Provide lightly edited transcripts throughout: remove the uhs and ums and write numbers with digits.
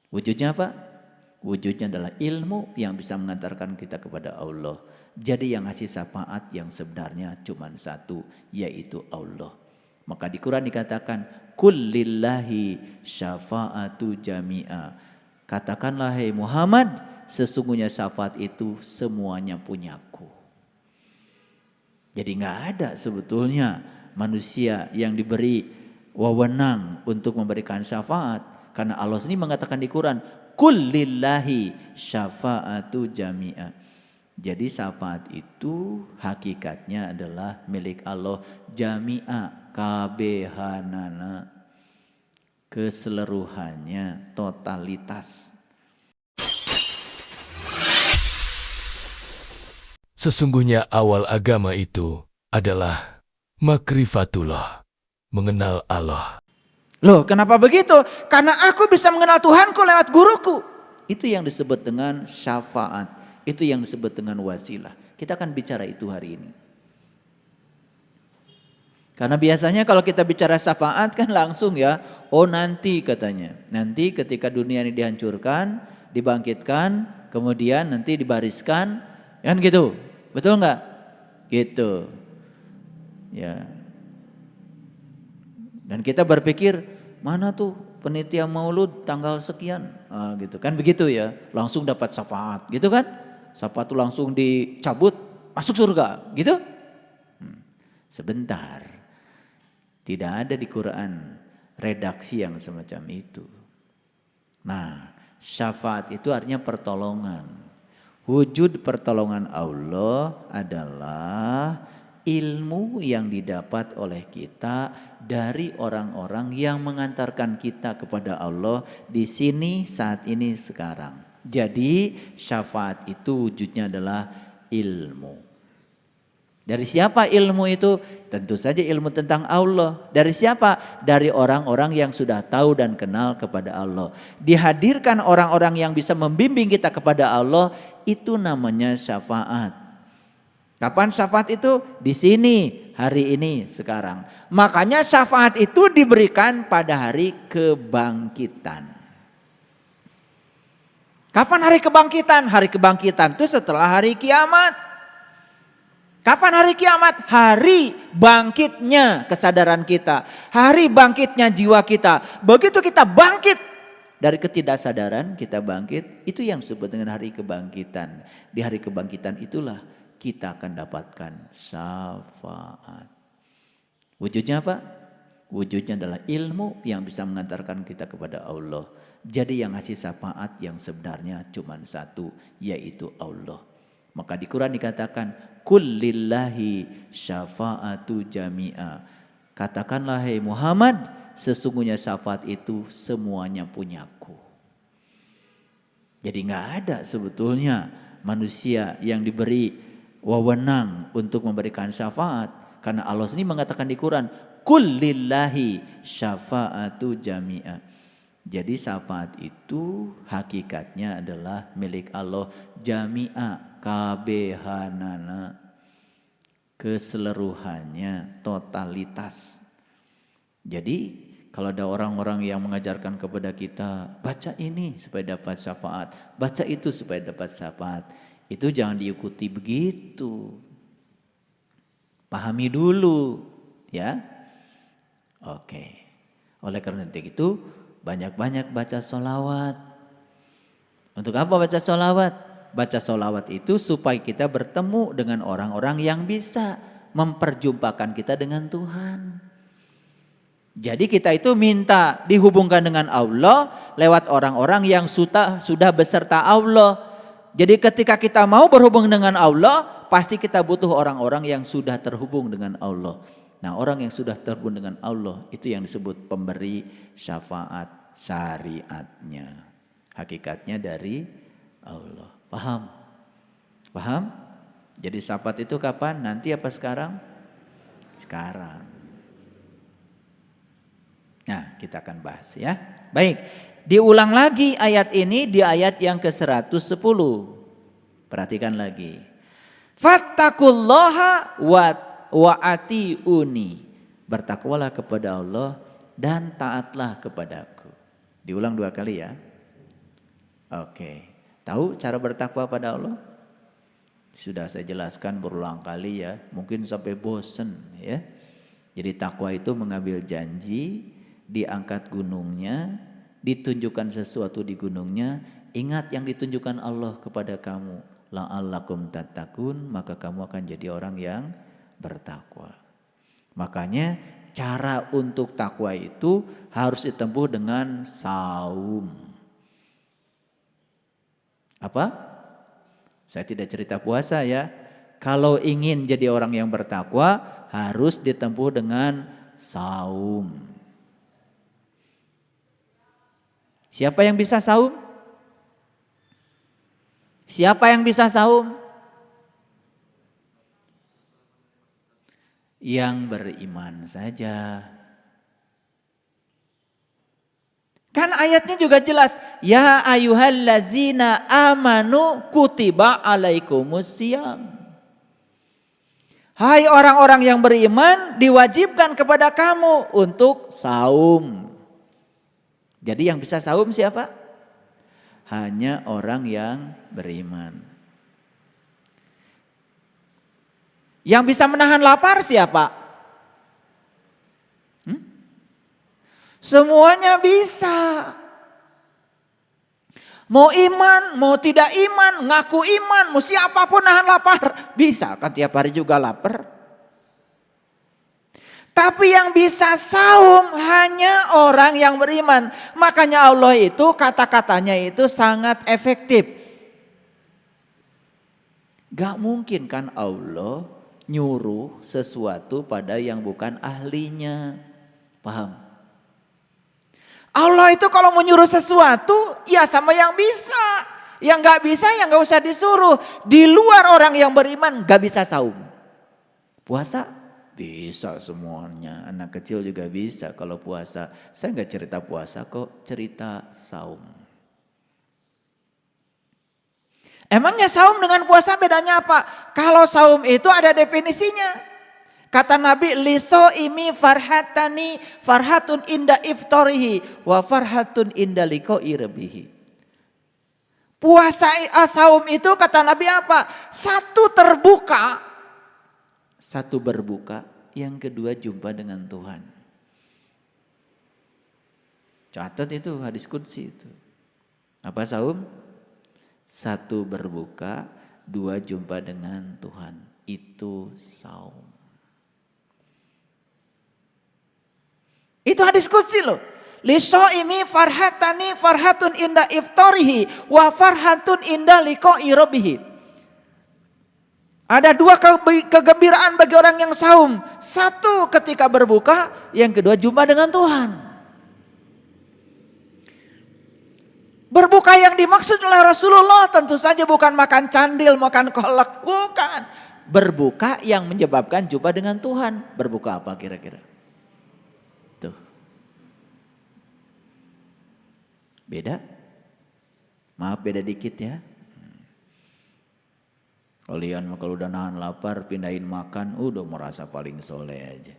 Wujudnya apa? Wujudnya adalah ilmu yang bisa mengantarkan kita kepada Allah. Jadi yang ngasih syafaat yang sebenarnya cuma satu, yaitu Allah. Maka di Quran dikatakan, kullillahi syafa'atu jami'a. Katakanlah hai Muhammad, sesungguhnya syafaat itu semuanya punyaku. Jadi nggak ada sebetulnya manusia yang diberi wewenang untuk memberikan syafaat. Karena Allah sendiri mengatakan di Quran, kullillahi syafa'atu jami'a. Jadi syafaat itu hakikatnya adalah milik Allah jami'a, kabehanana, keseluruhannya, totalitas. Sesungguhnya awal agama itu adalah makrifatullah, mengenal Allah. Loh, kenapa begitu? Karena aku bisa mengenal Tuhanku lewat guruku. Itu yang disebut dengan syafaat. Itu yang disebut dengan wasilah. Kita akan bicara itu hari ini. Karena biasanya kalau kita bicara syafaat kan langsung ya, oh nanti katanya. Nanti ketika dunia ini dihancurkan, dibangkitkan, kemudian nanti dibariskan, kan gitu. Betul nggak? Gitu. Ya. Dan kita berpikir, mana tuh penitia maulud tanggal sekian, gitu kan begitu ya, langsung dapat syafaat, gitu kan? Syafaat itu langsung dicabut, masuk surga, gitu? Sebentar, tidak ada di Quran redaksi yang semacam itu. Nah, syafaat itu artinya pertolongan. Wujud pertolongan Allah adalah ilmu yang didapat oleh kita dari orang-orang yang mengantarkan kita kepada Allah di sini, saat ini, sekarang. Jadi syafaat itu wujudnya adalah ilmu. Dari siapa ilmu itu? Tentu saja ilmu tentang Allah. Dari siapa? Dari orang-orang yang sudah tahu dan kenal kepada Allah. Dihadirkan orang-orang yang bisa membimbing kita kepada Allah, itu namanya syafaat. Kapan syafaat itu? Di sini, hari ini, sekarang. Makanya syafaat itu diberikan pada hari kebangkitan. Kapan hari kebangkitan? Hari kebangkitan itu setelah hari kiamat. Kapan hari kiamat? Hari bangkitnya kesadaran kita. Hari bangkitnya jiwa kita. Begitu kita bangkit dari ketidaksadaran, kita bangkit. Itu yang disebut dengan hari kebangkitan. Di hari kebangkitan itulah kita akan dapatkan syafaat. Wujudnya apa? Wujudnya adalah ilmu yang bisa mengantarkan kita kepada Allah. Jadi yang ngasih syafaat yang sebenarnya cuma satu, yaitu Allah. Maka di Quran dikatakan, kullillahi syafa'atu jami'a. Katakanlah hai Muhammad, sesungguhnya syafaat itu semuanya punyaku. Jadi nggak ada sebetulnya manusia yang diberi wewenang untuk memberikan syafaat. Karena Allah sendiri mengatakan di Quran, kullillahi syafa'atu jami'a. Jadi syafaat itu hakikatnya adalah milik Allah jami'a, kabehanana, keseluruhannya, totalitas. Jadi kalau ada orang-orang yang mengajarkan kepada kita, baca ini supaya dapat syafaat, baca itu supaya dapat syafaat, itu jangan diikuti begitu. Pahami dulu, ya. Oke. Oleh karena itu banyak-banyak baca sholawat. Untuk apa baca sholawat? Baca sholawat itu supaya kita bertemu dengan orang-orang yang bisa memperjumpakan kita dengan Tuhan. Jadi kita itu minta dihubungkan dengan Allah lewat orang-orang yang sudah beserta Allah. Jadi ketika kita mau berhubung dengan Allah, pasti kita butuh orang-orang yang sudah terhubung dengan Allah. Nah, orang yang sudah terhubung dengan Allah itu yang disebut pemberi syafaat syariatnya. Hakikatnya dari Allah. Paham? Paham? Jadi syafaat itu kapan? Nanti apa sekarang? Sekarang. Nah, kita akan bahas ya. Baik, diulang lagi ayat ini di ayat yang ke-110. Perhatikan lagi. Fattaqullaha wa atiuni. Bertakwalah kepada Allah dan taatlah kepadaku. Diulang 2 kali ya. Oke. Tahu cara bertakwa pada Allah? Sudah saya jelaskan berulang kali ya, mungkin sampai bosen ya. Jadi takwa itu mengambil janji, diangkat gunungnya, ditunjukkan sesuatu di gunungnya, ingat yang ditunjukkan Allah kepada kamu. La'allakum tattaqun, maka kamu akan jadi orang yang bertakwa. Makanya cara untuk takwa itu harus ditempuh dengan saum. Apa? Saya tidak cerita puasa ya. Kalau ingin jadi orang yang bertakwa harus ditempuh dengan saum. Siapa yang bisa saum? Siapa yang bisa saum? Yang beriman saja. Kan ayatnya juga jelas, ya ayyuhallazina amanu kutiba alaikumusiyam. Hai orang-orang yang beriman, diwajibkan kepada kamu untuk saum. Jadi yang bisa saum siapa? Hanya orang yang beriman. Yang bisa menahan lapar siapa? Semuanya bisa. Mau iman, mau tidak iman, ngaku iman, mau siapapun nahan lapar. Bisa kan tiap hari juga lapar. Tapi yang bisa saum hanya orang yang beriman. Makanya Allah itu kata-katanya itu sangat efektif. Gak mungkin kan Allah nyuruh sesuatu pada yang bukan ahlinya. Paham? Allah itu kalau mau nyuruh sesuatu ya sama yang bisa. Yang gak bisa ya gak usah disuruh. Di luar orang yang beriman gak bisa saum. Puasa bisa semuanya. Anak kecil juga bisa kalau puasa. Saya gak cerita puasa kok, cerita saum. Emangnya saum dengan puasa bedanya apa? Kalau saum itu ada definisinya. Kata Nabi, liso imi farhatani farhatun inda iftorihi wa farhatun inda liko irbihi. Puasa saum itu kata Nabi apa? Satu terbuka, satu berbuka, yang kedua jumpa dengan Tuhan. Catat itu hadis qudsi itu. Apa saum? Satu berbuka, dua jumpa dengan Tuhan. Itu saum. Itu hadis qudsi loh. Lisoimi farhatani farhatun inda iftarihi wa farhatun inda liqa'i rabbih. Ada dua kegembiraan bagi orang yang saum. Satu ketika berbuka, yang kedua jumpa dengan Tuhan. Berbuka yang dimaksud oleh Rasulullah tentu saja bukan makan candil, makan kolak, bukan. Berbuka yang menyebabkan jumpa dengan Tuhan. Berbuka apa kira-kira? Tuh. Beda? Maaf beda dikit ya. Kalian kalau udah nahan lapar pindahin makan udah merasa paling soleh aja.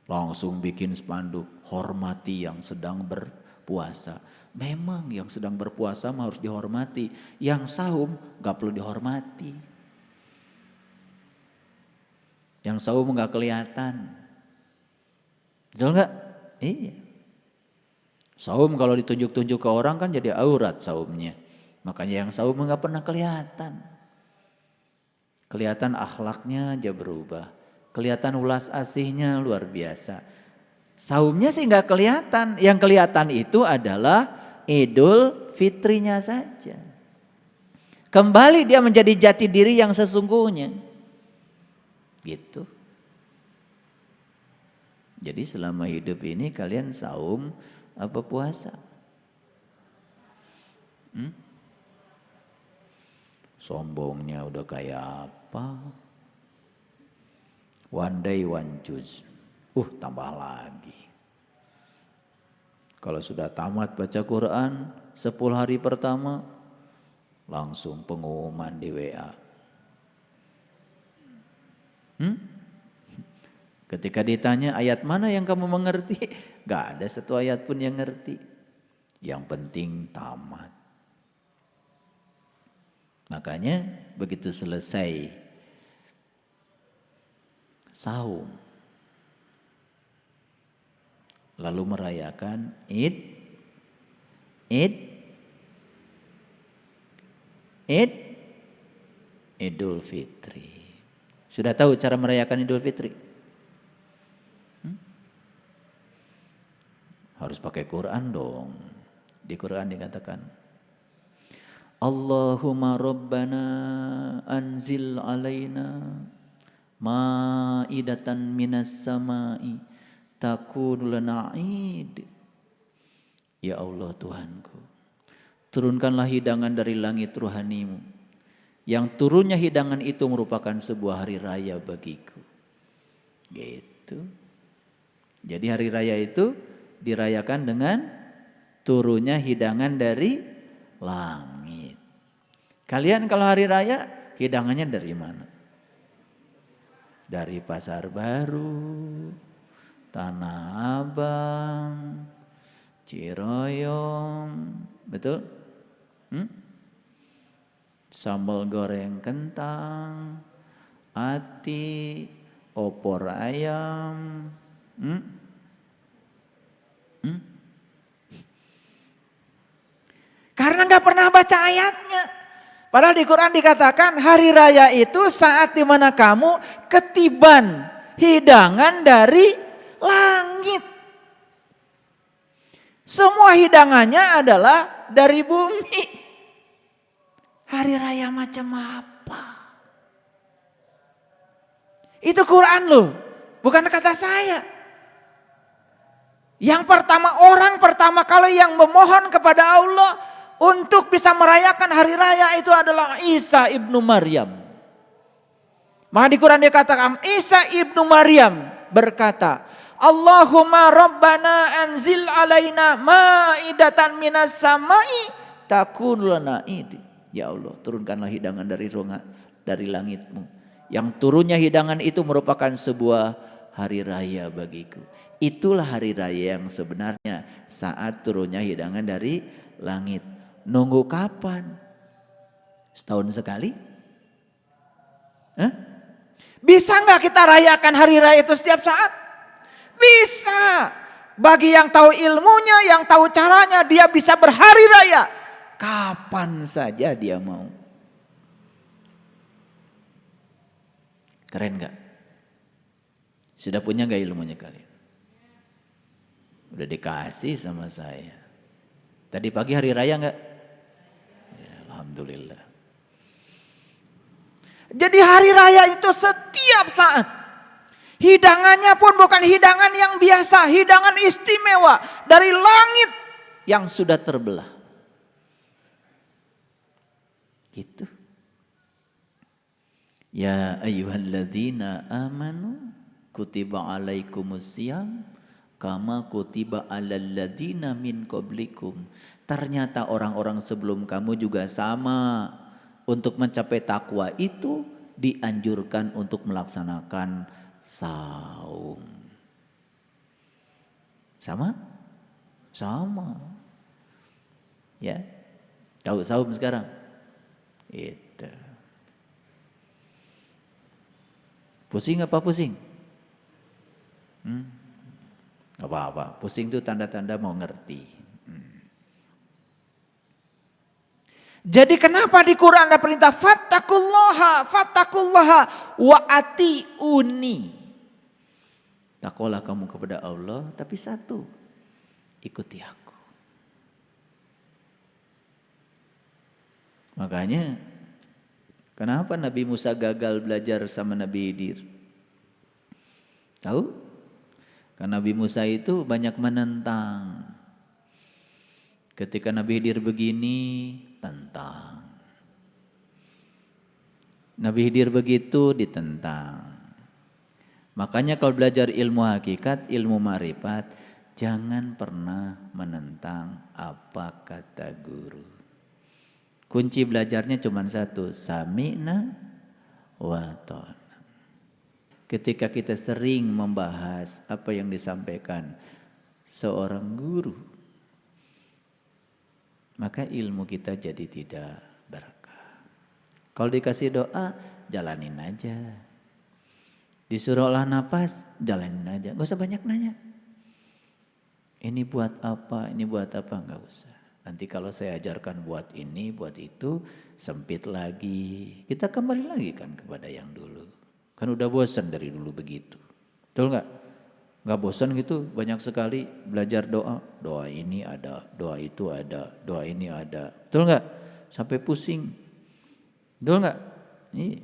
Langsung bikin spanduk, hormati yang sedang berpuasa. Memang yang sedang berpuasa harus dihormati. Yang saum gak perlu dihormati. Yang saum gak kelihatan. Betul gak? Iya. Saum kalau ditunjuk-tunjuk ke orang kan jadi aurat saumnya. Makanya yang saum gak pernah kelihatan. Kelihatan akhlaknya aja berubah. Kelihatan ulas asihnya luar biasa. Saumnya sih gak kelihatan. Yang kelihatan itu adalah Idul Fitrinya saja. Kembali dia menjadi jati diri yang sesungguhnya. Gitu. Jadi selama hidup ini kalian saum apa puasa? Sombongnya udah kayak apa? One day one juz. Tambah lagi. Kalau sudah tamat baca Quran 10 hari pertama langsung pengumuman di WA. Ketika ditanya ayat mana yang kamu mengerti, gak ada satu ayat pun yang ngerti. Yang penting tamat. Makanya begitu selesai saum, lalu merayakan Idul Fitri. Sudah tahu cara merayakan Idul Fitri? Harus pakai Quran dong. Di Quran dikatakan, Allahumma rabbana anzil alaina ma'idatan minas sama'i takunu lana id. Ya Allah Tuhanku, turunkanlah hidangan dari langit rohanimu, yang turunnya hidangan itu merupakan sebuah hari raya bagiku. Gitu. Jadi hari raya itu dirayakan dengan turunnya hidangan dari langit. Kalian kalau hari raya hidangannya dari mana? Dari Pasar Baru, Tanah Abang, Ciroyom, betul? Sambal goreng kentang, ati, opor ayam. Karena nggak pernah baca ayatnya. Padahal di Quran dikatakan hari raya itu saat dimana kamu ketiban hidangan dari langit. Semua hidangannya adalah dari bumi. Hari raya macam apa? Itu Quran loh, bukan kata saya. Yang pertama, orang pertama kali yang memohon kepada Allah untuk bisa merayakan hari raya itu adalah Isa ibnu Maryam. Maka di Quran dikatakan Isa ibnu Maryam berkata, Allahumma rabbana anzil alaina ma'idatan minas samai takun lana id. Ya Allah, turunkanlah hidangan dari langitmu. Yang turunnya hidangan itu merupakan sebuah hari raya bagiku. Itulah hari raya yang sebenarnya saat turunnya hidangan dari langit. Nunggu kapan? Setahun sekali? Bisa nggak kita rayakan hari raya itu setiap saat? Bisa. Bagi yang tahu ilmunya, yang tahu caranya, dia bisa berhari raya. Kapan saja dia mau. Keren nggak? Sudah punya nggak ilmunya kalian? Udah dikasih sama saya. Tadi pagi hari raya nggak? Ya, alhamdulillah. Jadi hari raya itu setiap saat. Hidangannya pun bukan hidangan yang biasa, hidangan istimewa dari langit yang sudah terbelah. Gitu. Ya ayyuhalladzina amanu kutiba alaikumusiyam kama kutiba alal ladzina min qablikum. Ternyata orang-orang sebelum kamu juga sama. Untuk mencapai takwa itu dianjurkan untuk melaksanakan saum. Sama? Sama. Ya. Tahu saum sekarang? Itu. Pusing apa pusing? Gak apa-apa. Pusing itu tanda-tanda mau ngerti. Jadi kenapa di Quran ada perintah fattakullaha wa atiuni. Takwalah kamu kepada Allah, tapi satu, ikuti aku. Makanya kenapa Nabi Musa gagal belajar sama Nabi Khidir? Tahu? Karena Nabi Musa itu banyak menentang. Ketika Nabi Khidir begini, tentang. Nabi Khidir begitu, ditentang. Makanya kalau belajar ilmu hakikat, ilmu ma'rifat, jangan pernah menentang apa kata guru. Kunci belajarnya cuma satu, sami'na wa ta'na. Ketika kita sering membahas apa yang disampaikan seorang guru, maka ilmu kita jadi tidak berkah. Kalau dikasih doa, jalanin aja. Disuruh olah napas, jalanin aja. Gak usah banyak nanya. Ini buat apa, nggak usah. Nanti kalau saya ajarkan buat ini, buat itu, sempit lagi. Kita kembali lagi kan kepada yang dulu. Kan udah bosan dari dulu begitu. Betul nggak? Nggak bosan gitu, banyak sekali belajar doa. Doa ini ada, doa itu ada, doa ini ada. Betul nggak? Sampai pusing. Betul nggak? Iya.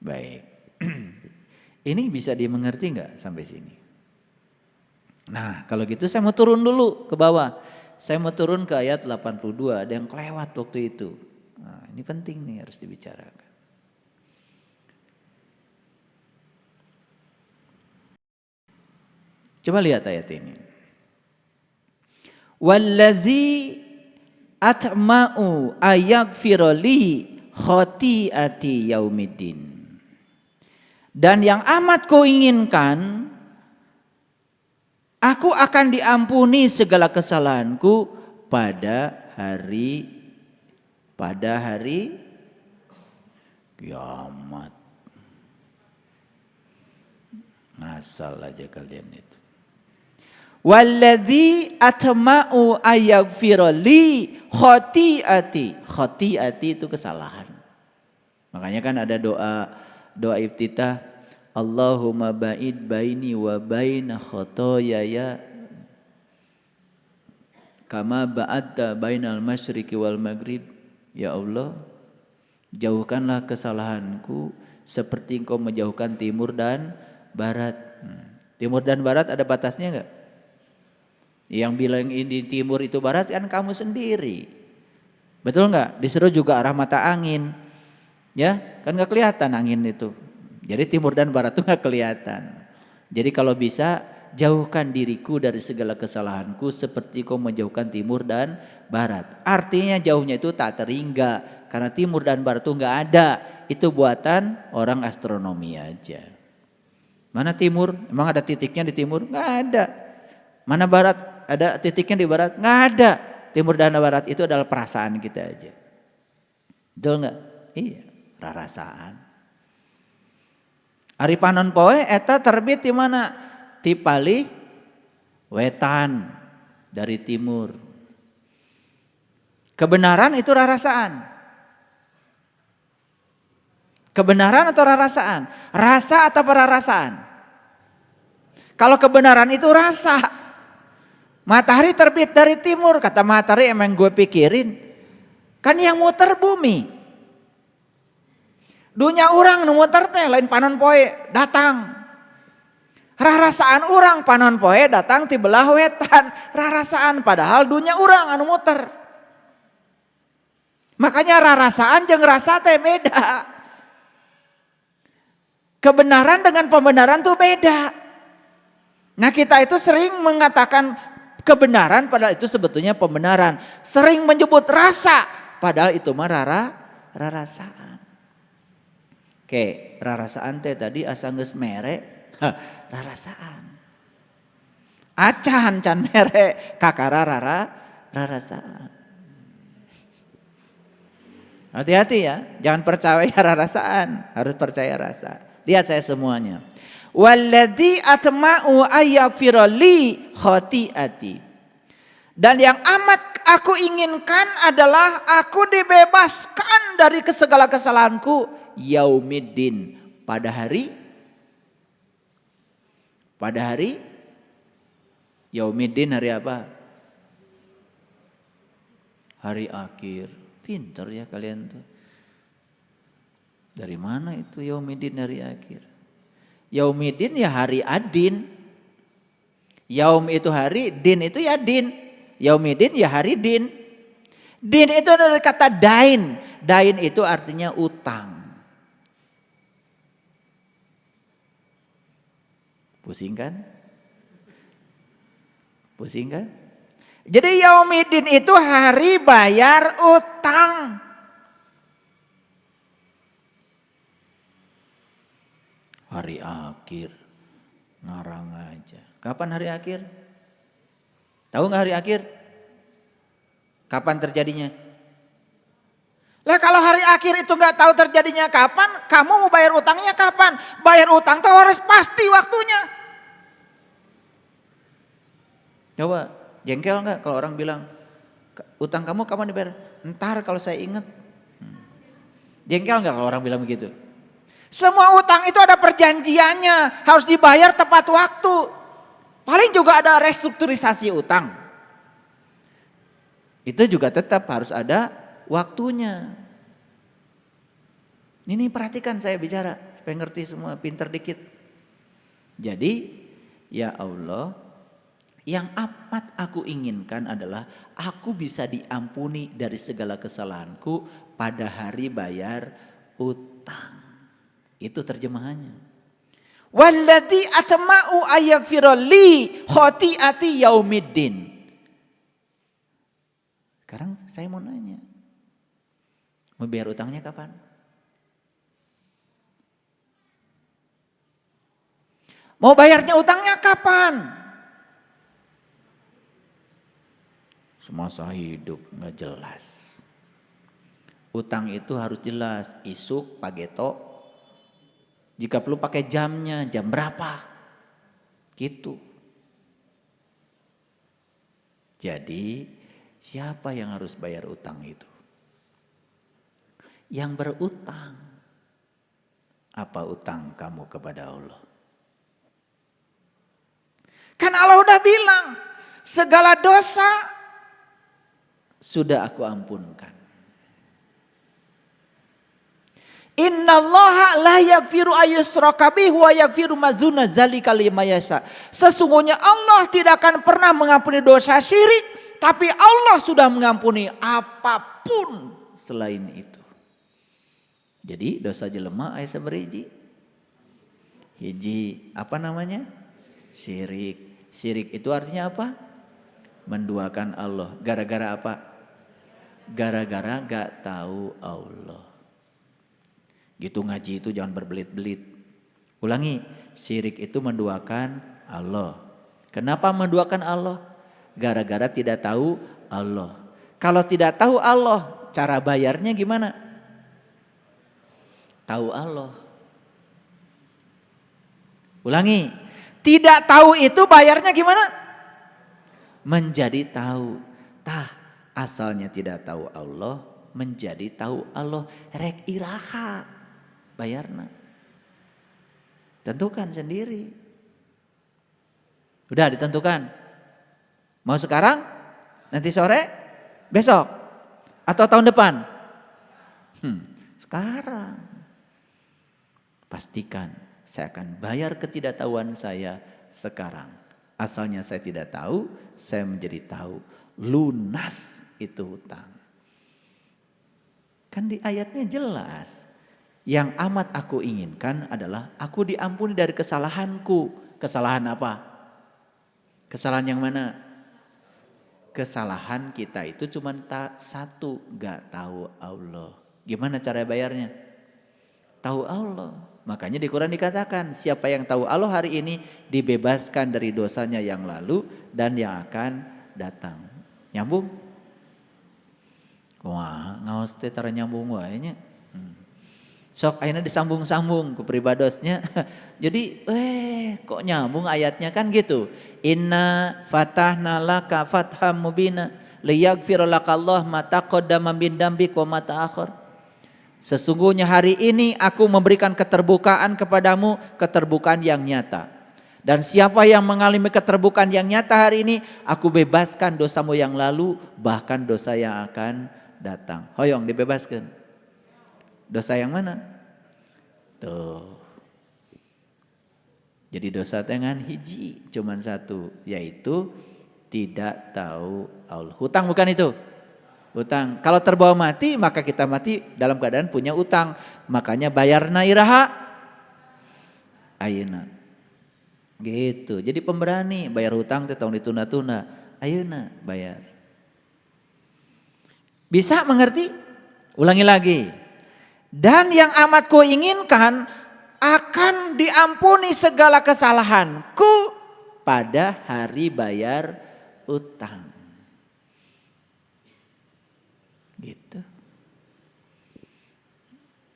Baik. Ini bisa dimengerti nggak sampai sini? Nah kalau gitu saya mau turun dulu ke bawah. Saya mau turun ke ayat 82, ada yang kelewat waktu itu. Nah, ini penting nih harus dibicarakan. Coba lihat ayat ini. Wallazi atma'u ayaghfira li khati'ati yaumiddin. Dan yang amat kuinginkan, aku akan diampuni segala kesalahanku pada hari kiamat. Ngasal aja kalian itu. Walladzi atma'u ayaghfira li khati'ati. Khati'ati itu kesalahan. Makanya kan ada doa iftitah, Allahumma ba'id baini wa baina khotoyaya kama ba'adta bainal masyriqi wal maghrib. Ya Allah, jauhkanlah kesalahanku seperti Engkau menjauhkan timur dan barat. Timur dan barat ada batasnya enggak? Yang bilang ini timur itu barat kan kamu sendiri. Betul enggak? Disuruh juga arah mata angin. Ya, kan enggak kelihatan angin itu. Jadi timur dan barat itu enggak kelihatan. Jadi kalau bisa jauhkan diriku dari segala kesalahanku seperti kau menjauhkan timur dan barat. Artinya jauhnya itu tak terhingga karena timur dan barat itu enggak ada. Itu buatan orang astronomi aja. Mana timur? Emang ada titiknya di timur? Enggak ada. Mana barat? Ada titiknya di barat? Nggak ada. Timur dan barat itu adalah perasaan kita aja. Betul nggak? Iya, rarasaan. Ari panon poe eta terbit di mana? Ti palih wetan dari timur. Kebenaran itu rarasaan. Kebenaran atau rarasaan? Rasa atau perarasaan? Kalau kebenaran itu rasa. Matahari terbit dari timur, kata matahari emang gue pikirin. Kan yang muter bumi. Dunia orang nu muter teh lain panon poe datang. Rarasaan orang panon poe datang ti belah wetan. Rarasaan padahal dunia orang anu muter. Makanya rarasaan jeung rasa teh beda. Kebenaran dengan pembenaran tuh beda. Nah kita itu sering mengatakan kebenaran padahal itu sebetulnya pembenaran. Sering menyebut rasa padahal itu mah rarasaan. Oke, rarasaan teh tadi asa geus mere, rarasaan. Acan can mere kakara rarasaan. Hati-hati ya, jangan percaya rarasaan, harus percaya rasa. Lihat saya semuanya. Walladzi atma'u ayaghfira li khati'ati. Dan yang amat aku inginkan adalah aku dibebaskan dari segala kesalahanku yaumiddin, pada hari yaumiddin, hari apa? Hari akhir. Pinter ya kalian tuh. Dari mana itu yaumiddin, hari akhir? Yaumiddin ya hari adin. Yaum itu hari, din itu ya din. Yaumiddin ya hari din. Din itu dari kata dain. Dain itu artinya utang. Pusing kan? Pusing kan? Jadi yaumiddin itu hari bayar utang. Hari akhir, ngarang aja. Kapan hari akhir? Tahu nggak hari akhir? Kapan terjadinya? Lah kalau hari akhir itu nggak tahu terjadinya kapan, kamu mau bayar utangnya kapan? Bayar utang tuh harus pasti waktunya. Coba jengkel nggak kalau orang bilang utang kamu kapan dibayar? Ntar kalau saya ingat. Jengkel nggak kalau orang bilang begitu? Semua utang itu ada perjanjiannya, harus dibayar tepat waktu. Paling juga ada restrukturisasi utang. Itu juga tetap harus ada waktunya. Ini perhatikan saya bicara, supaya ngerti semua, pinter dikit. Jadi, ya Allah, yang amat aku inginkan adalah aku bisa diampuni dari segala kesalahanku pada hari bayar utang. Itu terjemahannya. Walladzi atma'u ayaghfira li khati'ati yaumiddin. Sekarang saya mau nanya. Mau bayar utangnya kapan? Mau bayarnya utangnya kapan? Semasa hidup nggak jelas. Utang itu harus jelas. Isuk, pageto. Jika perlu pakai jamnya, jam berapa? Gitu. Jadi siapa yang harus bayar utang itu? Yang berutang. Apa utang kamu kepada Allah? Kan Allah udah bilang, segala dosa sudah aku ampunkan. Innallaha la yaghfiru ayyushraka bihi wa yaghfiru ma dzuna dzalika liman yasha. Sesungguhnya Allah tidak akan pernah mengampuni dosa syirik, tapi Allah sudah mengampuni apapun selain itu. Jadi dosa jelema aya saberiji? Hiji, apa namanya? Syirik. Syirik itu artinya apa? Menduakan Allah. Gara-gara apa? Gara-gara gak tahu Allah. Gitu ngaji itu jangan berbelit-belit. Ulangi, syirik itu menduakan Allah. Kenapa menduakan Allah? Gara-gara tidak tahu Allah. Kalau tidak tahu Allah, cara bayarnya gimana? Tahu Allah. Ulangi, tidak tahu itu bayarnya gimana? Menjadi tahu. Asalnya tidak tahu Allah, menjadi tahu Allah. Rek iraha. Bayarna. Tentukan sendiri. Udah ditentukan. Mau sekarang? Nanti sore? Besok? Atau tahun depan? Sekarang. Pastikan saya akan bayar ketidaktahuan saya sekarang. Asalnya saya tidak tahu, saya menjadi tahu. Lunas itu hutang. Kan di ayatnya jelas. Yang amat aku inginkan adalah aku diampuni dari kesalahanku. Kesalahan apa? Kesalahan yang mana? Kesalahan kita itu cuma satu, gak tahu Allah. Gimana cara bayarnya? Tahu Allah. Makanya di Quran dikatakan siapa yang tahu Allah hari ini dibebaskan dari dosanya yang lalu dan yang akan datang. Nyambung? Wah, ngaos teh tara nyambung wae nya. Sok akhirnya disambung-sambung ke pribadosnya. Jadi kok nyambung ayatnya kan gitu. Inna fatahna laka fatham mubina liyaghfir lakallah ma taqaddama min dambik wa ma ta'akhir. Sesungguhnya hari ini aku memberikan keterbukaan kepadamu, keterbukaan yang nyata. Dan siapa yang mengalami keterbukaan yang nyata hari ini, aku bebaskan dosamu yang lalu, bahkan dosa yang akan datang. Hoyong dibebaskan. Dosa yang mana? Tuh. Jadi dosa dengan hiji cuman satu, yaitu tidak tahu Allah. Hutang bukan itu? Hutang. Kalau terbawa mati maka kita mati dalam keadaan punya utang. Makanya bayarna iraha ayeuna. Gitu. Jadi pemberani bayar hutang teh tong ditunda-tunda. Ayeuna bayar. Bisa mengerti? Ulangi lagi. Dan yang amat ku inginkan akan diampuni segala kesalahanku pada hari bayar utang. Gitu.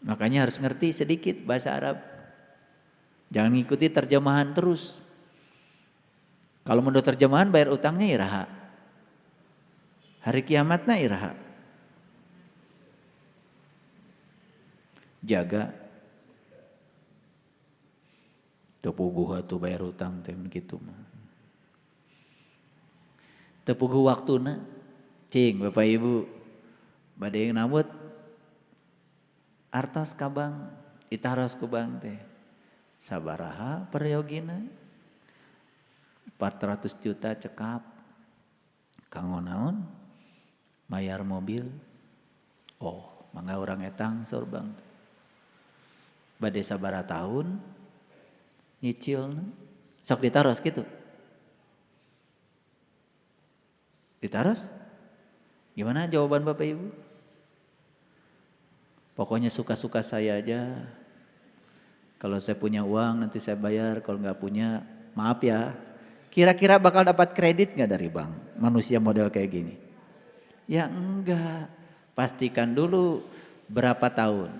Makanya harus ngerti sedikit bahasa Arab. Jangan ngikuti terjemahan terus. Kalau menurut terjemahan bayar utangnya iraha. Hari kiamatnya iraha. Jaga. Tepuguh atuh bayar utang teh gitu mah. Tepuguh waktuna. Cing Bapak Ibu. Bade namut artos kabang itaros kubang teh. Sabaraha periogina 400 juta cekap. Kanggo naon? Mayar mobil. Oh, mangga orang etang sorbang. Bade sabaraha tahun nyicil sok ditaros gitu. Ditaros? Gimana jawaban Bapak Ibu? Pokoknya suka-suka saya aja. Kalau saya punya uang nanti saya bayar, kalau nggak punya maaf ya. Kira-kira bakal dapat kredit nggak dari bank? Manusia model kayak gini? Ya enggak. Pastikan dulu berapa tahun.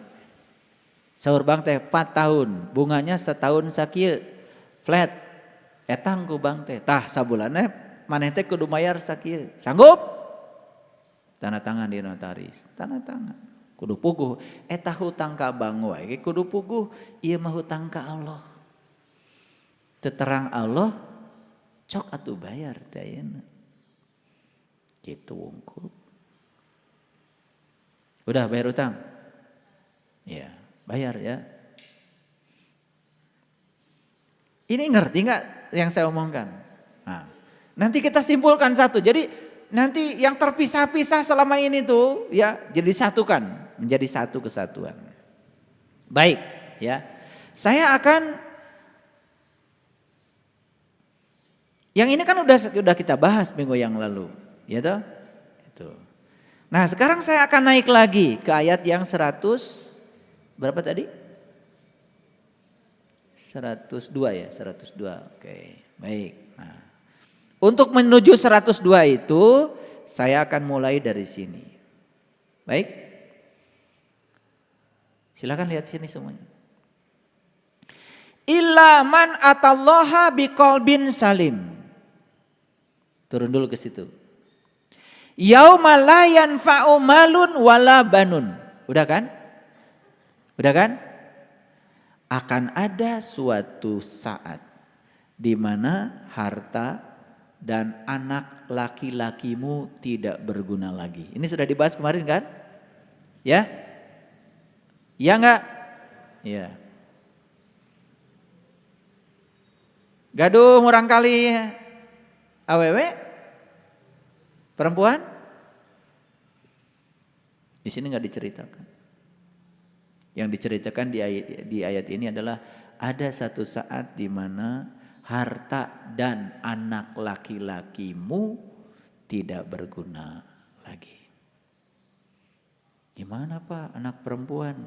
Saur bank teh 4 tahun, bunganya setahun sakieu flat. Etang ku bank teh. Tah sabulanna maneh teh kudu mayar sakieu. Sanggup? Tanda tangan di notaris. Tanda tangan. Kudu puguh. Eta hutang ka bank wae kudu puguh. Ieu mah hutang ka Allah. Teterang Allah cok atuh bayar teh ayeuna. Kitu wungkul. Udah bayar utang? Ya. Bayar ya. Ini ngerti nggak yang saya omongkan? Nah, nanti kita simpulkan satu. Jadi nanti yang terpisah-pisah selama ini tuh ya jadi satukan, menjadi satu kesatuan. Baik, ya. Saya akan yang ini kan udah kita bahas minggu yang lalu, ya toh? Itu. Nah, sekarang saya akan naik lagi ke ayat yang 100 berapa tadi? 102 ya, 102. Oke, baik. Nah, untuk menuju 102 itu saya akan mulai dari sini. Baik? Silakan lihat sini semuanya. Illa man atallaha biqalbin salim. Turun dulu ke situ. Yauma la yanfa'u malun wala banun. Udah kan? Udah kan? Akan ada suatu saat di mana harta dan anak laki-lakimu tidak berguna lagi. Ini sudah dibahas kemarin kan? Ya? Ya enggak? Ya. Gaduh murang kali awewe perempuan? Di sini enggak diceritakan. Yang diceritakan di ayat ini adalah ada satu saat di mana harta dan anak laki-lakimu tidak berguna lagi. Gimana Pak anak perempuan?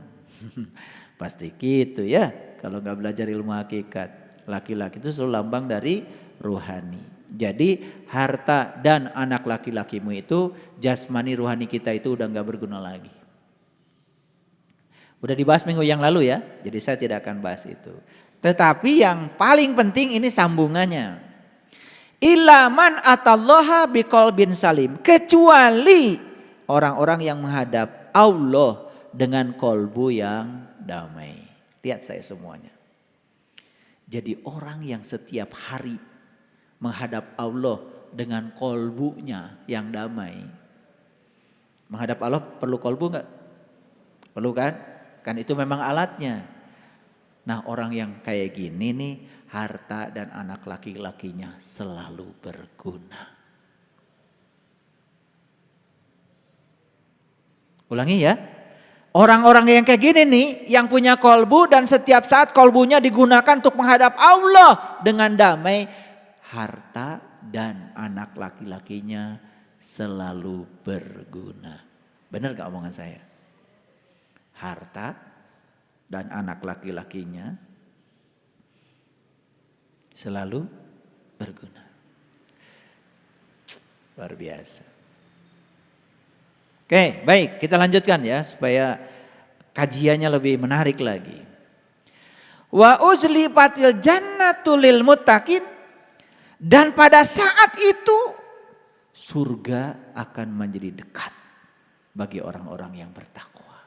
Pasti gitu ya. Kalau nggak belajar ilmu hakikat. Laki-laki itu selalu lambang dari ruhani. Jadi harta dan anak laki-lakimu itu jasmani ruhani kita itu udah nggak berguna lagi. Udah dibahas minggu yang lalu ya, jadi saya tidak akan bahas itu. Tetapi yang paling penting ini sambungannya. Illa man atallaha biqalbin salim. Kecuali orang-orang yang menghadap Allah dengan kolbu yang damai. Lihat saya semuanya. Jadi orang yang setiap hari menghadap Allah dengan kolbunya yang damai. Menghadap Allah perlu kolbu enggak? Perlu kan? Kan itu memang alatnya. Nah orang yang kayak gini nih harta dan anak laki-lakinya selalu berguna. Ulangi ya. Orang-orang yang kayak gini nih yang punya kolbu dan setiap saat kolbunya digunakan untuk menghadap Allah dengan damai. Harta dan anak laki-lakinya selalu berguna. Benar gak omongan saya? Harta dan anak laki-lakinya selalu berguna. Luar biasa. Oke, baik, kita lanjutkan ya supaya kajiannya lebih menarik lagi. Wa uzlifatil jannatu lil muttaqin, dan pada saat itu surga akan menjadi dekat bagi orang-orang yang bertakwa.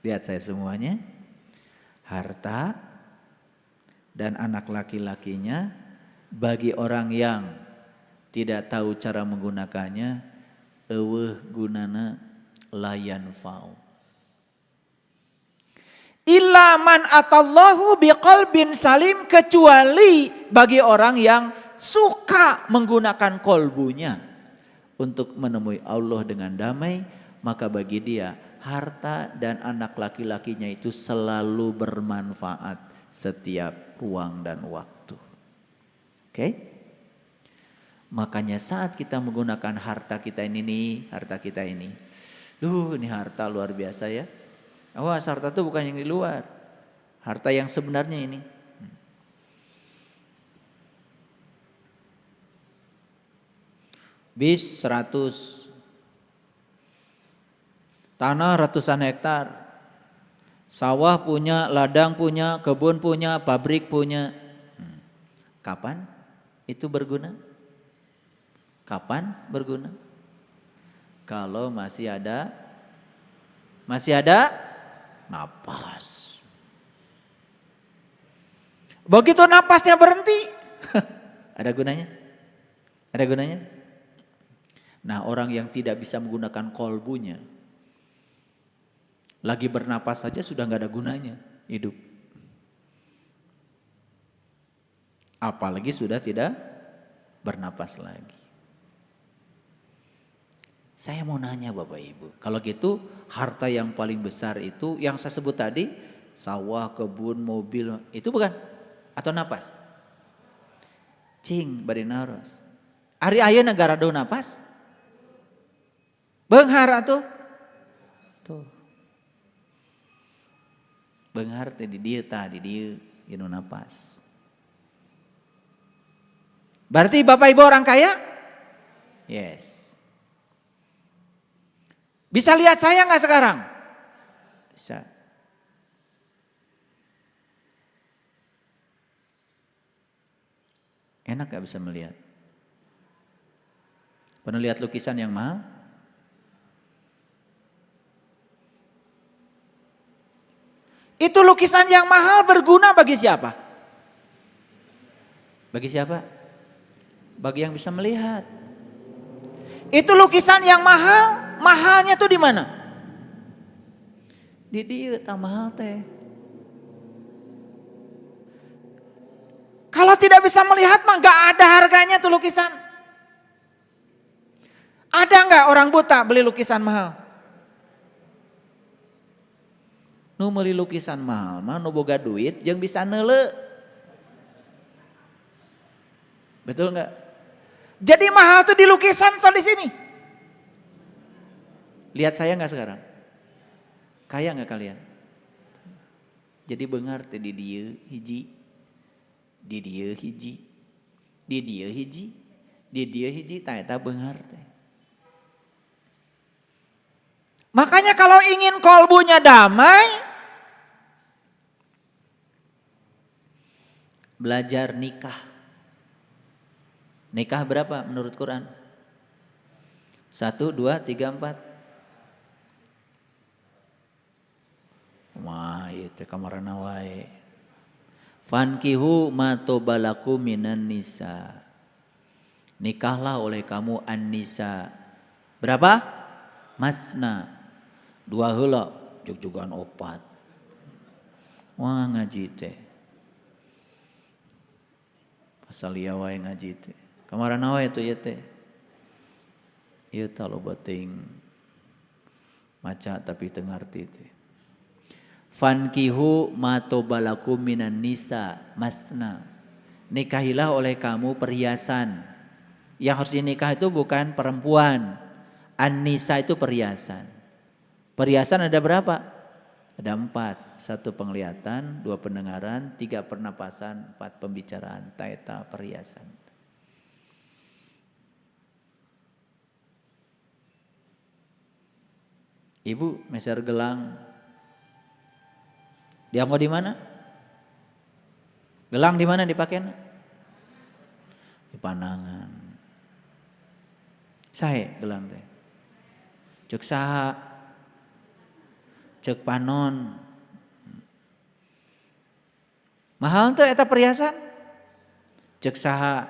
Lihat saya semuanya, harta dan anak laki-lakinya bagi orang yang tidak tahu cara menggunakannya, eueuh gunana layan fau. Illa man atallahu biqalbin salim, kecuali bagi orang yang suka menggunakan kolbunya untuk menemui Allah dengan damai, maka bagi dia harta dan anak laki-lakinya itu selalu bermanfaat setiap ruang dan waktu. Oke? Makanya saat kita menggunakan harta kita ini nih, harta kita ini. Ini harta luar biasa ya. Awas, harta itu bukan yang di luar. Harta yang sebenarnya ini. Bis 100. Tanah ratusan hektar. Sawah punya, ladang punya, kebun punya, pabrik punya. Kapan itu berguna? Kapan berguna? Kalau masih ada napas. Begitu napasnya berhenti, ada gunanya? Ada gunanya? Nah, orang yang tidak bisa menggunakan kolbunya, lagi bernapas saja sudah nggak ada gunanya hidup. Apalagi sudah tidak bernapas lagi. Saya mau nanya Bapak Ibu, kalau gitu harta yang paling besar itu yang saya sebut tadi, sawah, kebun, mobil, itu bukan? Atau napas? Cing, bari naros. Ari aya negara do napas? Beunghar atuh. Tuh. Beunghar teh di dieu tah, di dieu inu napas. Berarti Bapak Ibu orang kaya? Yes. Bisa lihat saya nggak sekarang? Bisa. Enak gak bisa melihat? Pernah lihat lukisan yang mahal? Itu lukisan yang mahal berguna bagi siapa? Bagi siapa? Bagi yang bisa melihat. Itu lukisan yang mahal, mahalnya tuh di mana? Di dieu tah mahal teh. Kalau tidak bisa melihat mah gak ada harganya tuh lukisan. Ada gak orang buta beli lukisan mahal? Nu meuli lukisan mahal mah nu boga duit jeung bisa neule. Betul gak? Jadi mahal tuh di lukisan atau di sini? Lihat saya gak sekarang? Kaya gak kalian? Jadi beunghar teh di dieu hiji, di dieu hiji, di dieu hiji, di dieu hiji, tah eta beunghar teh. Makanya kalau ingin kolbunya damai, belajar nikah. Nikah berapa menurut Quran? 1, 2, 3, 4. Wah, itu kamarana wae. Fankihu matobalaku minan nisa. Nikahlah oleh kamu an-nisa. Berapa? Masna. 2 heula, jug-jugan 4. Wah, ngaji teh. Pasal ieu wae ngaji teh. Kamarana wae itu ya teh. Ieu tah loba teuing maca tapi teu ngarti teh. Fankihu matobalakum minan nisa masna. Nikahilah oleh kamu perhiasan. Yang harus dinikah itu bukan perempuan. An-nisa itu perhiasan. Perhiasan ada berapa? Ada 4. 1 penglihatan, 2 pendengaran, 3 pernapasan, 4 pembicaraan. Taeta perhiasan. Ibu meser gelang. Dianggo di mana? Gelang di mana dipakai? Di panangan. Sae gelang teh. Cek saha? Cek panon. Mahal tuh eta perhiasan. Cek saha?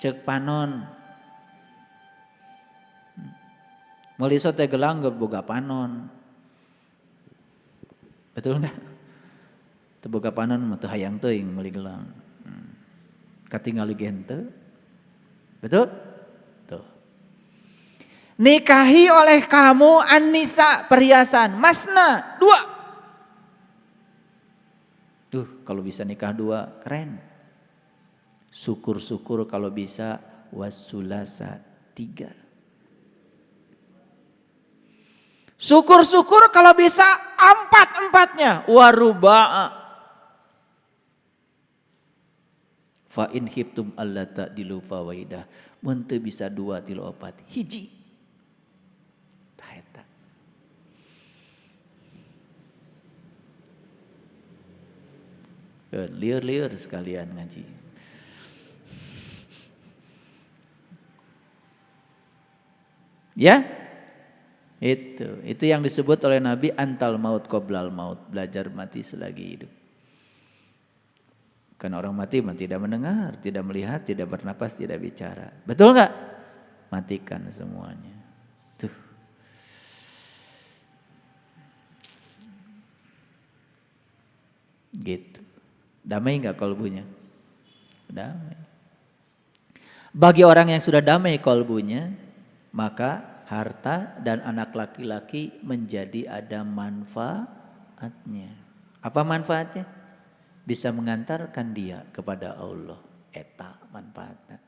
Cek panon. Meuli teh gelang gak boga panon. Betul enggak? Teu boga panon mah teu hayang teuing meuli gelang. Katingali gente. Betul? Tuh. Nikahi oleh kamu an-nisa perhiasan masna 2. Duh, kalau bisa nikah 2 keren. Syukur-syukur kalau bisa wasulasa 3. Syukur-syukur kalau bisa 4-4-nya waruba'a. Fa in khiftum alla ta'dilu fawaidah. Mun teu bisa 2 tilu 4 hiji. Tah eta. Liur-liur sekalian ngaji. Ya? Itu yang disebut oleh Nabi antal maut qoblal maut, belajar mati selagi hidup. Karena orang mati tidak mendengar, tidak melihat, tidak bernapas, tidak bicara. Betul enggak? Matikan semuanya. Tuh. Gitu. Damai enggak kalbunya? Damai. Bagi orang yang sudah damai kalbunya, maka harta dan anak laki-laki menjadi ada manfaatnya. Apa manfaatnya? Bisa mengantarkan dia kepada Allah. Eta manfaatnya.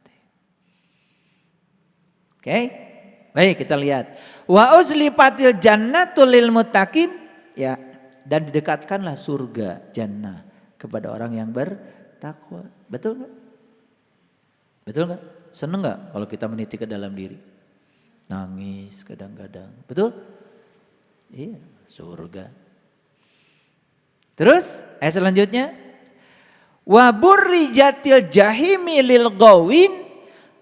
Oke? Baik, kita lihat. Wa uzlifatil jannatu lil muttaqin, ya, dan didekatkanlah surga jannah kepada orang yang bertakwa. Betul enggak? Betul enggak? Seneng enggak kalau kita meniti ke dalam diri? Nangis kadang-kadang. Betul? Iya, surga. Terus ayat selanjutnya. Wa burrijatil jahimi lil gawin,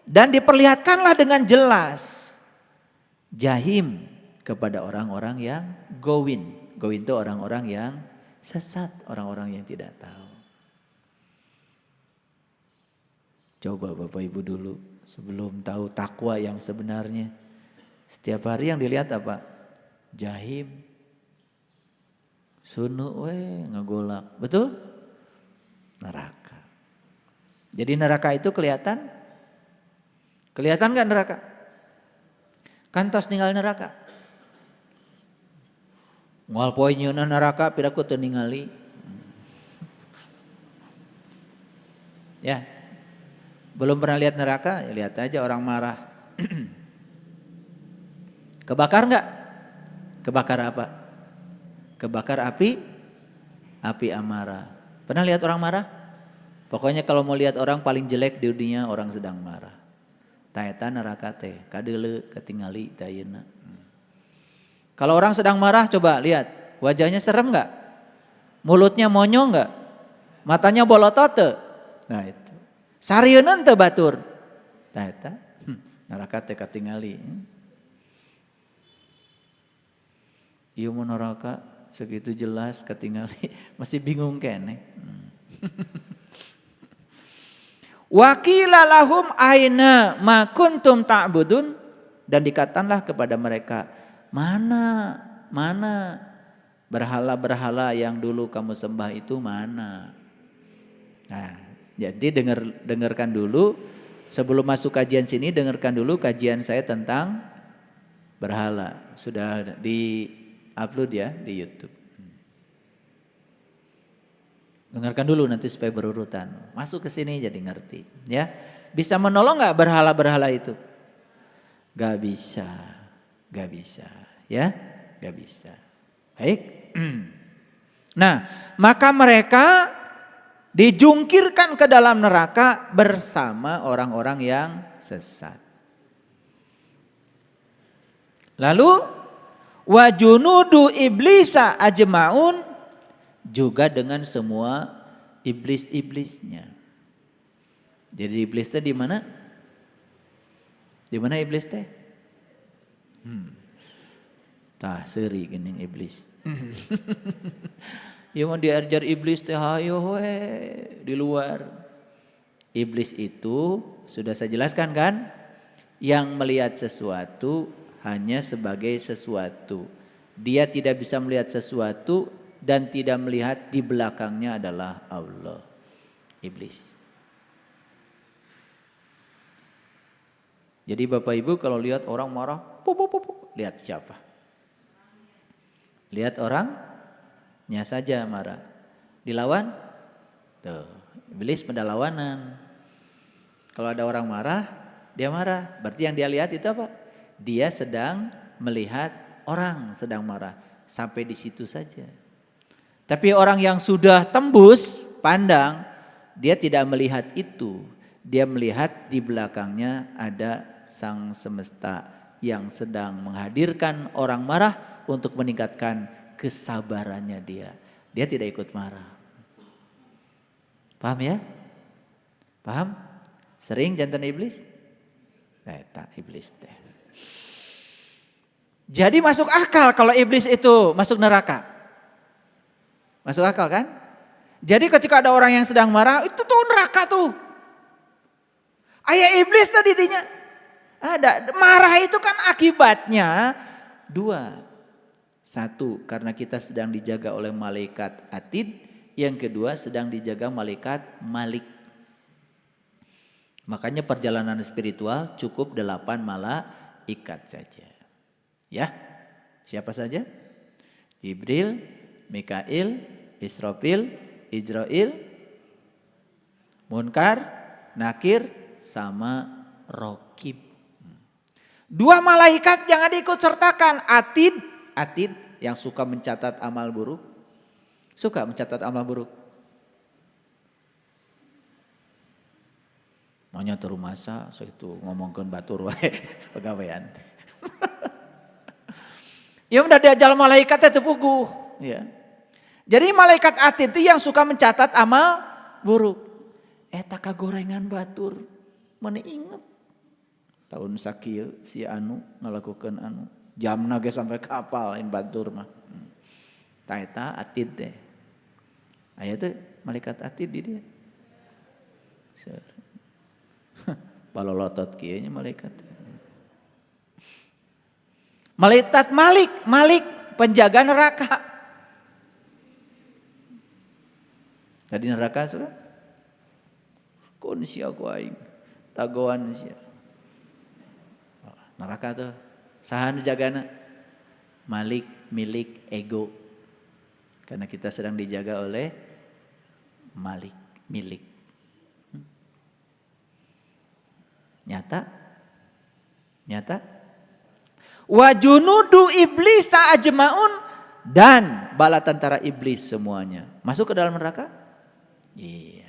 dan diperlihatkanlah dengan jelas jahim kepada orang-orang yang gawin. Gawin itu orang-orang yang sesat, orang-orang yang tidak tahu. Coba Bapak Ibu dulu sebelum tahu takwa yang sebenarnya. Setiap hari yang dilihat apa? Jahim. Sunu ngegolak. Betul? Neraka. Jadi neraka itu kelihatan? Kelihatan gak neraka? Kan tos ninggal neraka. Moal poe nyieunna neraka piraku teu ningali. Ya. Belum pernah lihat neraka, ya lihat aja orang marah. Kebakar enggak? Kebakar apa? Kebakar api amarah. Pernah lihat orang marah? Pokoknya kalau mau lihat orang paling jelek di dunia orang sedang marah. Ta eta neraka teh, kadeuleu katingali teh ayeuna. Kalau orang sedang marah coba lihat, wajahnya serem enggak? Mulutnya monyong enggak? Matanya bolotot teu? Nah itu. Sarieun teu batur. Ta eta neraka teh katingali. Ieu mun neraka segitu jelas katingali masih bingung kene. Wakila lahum aina ma kuntum ta'budun, dan dikatakanlah kepada mereka, mana berhala-berhala yang dulu kamu sembah itu mana? Nah, jadi dengarkan dulu sebelum masuk kajian sini, dengarkan dulu kajian saya tentang berhala. Sudah di-upload ya di YouTube. Dengarkan dulu nanti supaya berurutan. Masuk ke sini jadi ngerti, ya. Bisa menolong enggak berhala-berhala itu? Gak bisa, ya, gak bisa. Baik. Nah, maka mereka dijungkirkan ke dalam neraka bersama orang-orang yang sesat. Lalu Wa junudu iblisa ajmaun, juga dengan semua iblis-iblisnya. Jadi iblis teh di mana? Di mana iblis teh? Tah seuri geuning iblis. Ya mau diajar iblis teh hayo we di luar. Iblis itu sudah saya jelaskan kan? Yang melihat sesuatu hanya sebagai sesuatu. Dia tidak bisa melihat sesuatu dan tidak melihat di belakangnya adalah Allah. Iblis. Jadi Bapak Ibu kalau lihat orang marah, lihat siapa? Lihat orangnya saja marah. Dilawan? Tuh, iblis pada lawanan. Kalau ada orang marah, dia marah. Berarti yang dia lihat itu apa? Dia sedang melihat orang sedang marah. Sampai di situ saja. Tapi orang yang sudah tembus pandang, dia tidak melihat itu. Dia melihat di belakangnya ada sang semesta yang sedang menghadirkan orang marah untuk meningkatkan kesabarannya dia. Dia tidak ikut marah. Paham ya? Paham? Sering jantan iblis? Tak iblis teh. Jadi masuk akal kalau iblis itu masuk neraka. Masuk akal kan? Jadi ketika ada orang yang sedang marah, itu tuh neraka tuh. Ayah iblis tadi dinya. Ada. Marah itu kan akibatnya dua. Satu, karena kita sedang dijaga oleh malaikat atid. Yang kedua, sedang dijaga malaikat malik. Makanya perjalanan spiritual cukup 8 malaikat saja. Ya, siapa saja? Jibril, Mikail, Israfil, Ijrail, Munkar, Nakir, sama Rokib. 2 malaikat jangan diikut sertakan. Atid yang suka mencatat amal buruk. Suka mencatat amal buruk. Maunya teu rumasa, so itu ngomongkeun batur wae pegawaian. Ya udah diajal malaikat teh teu puguh, ya. Jadi malaikat atid itu yang suka mencatat amal buruk. Eta kagorengan batur. Mana inget. Tahun sakieu si anu ngalakukeun anu. Jamna ge sampai kapal lain batur mah. Tah eta atid teh. Aya teh malaikat atid di dia. Palolotot kieu nya malaikat. Malaikat Malik penjaga neraka. Tadi neraka sudah. Kun sia ku aing. Dagoan sia. Neraka tuh saha nu jagana? Malik milik ego. Karena kita sedang dijaga oleh Malik milik. Nyata? Wa junudu iblis ajmaun, dan bala tentara iblis semuanya masuk ke dalam neraka? Iya.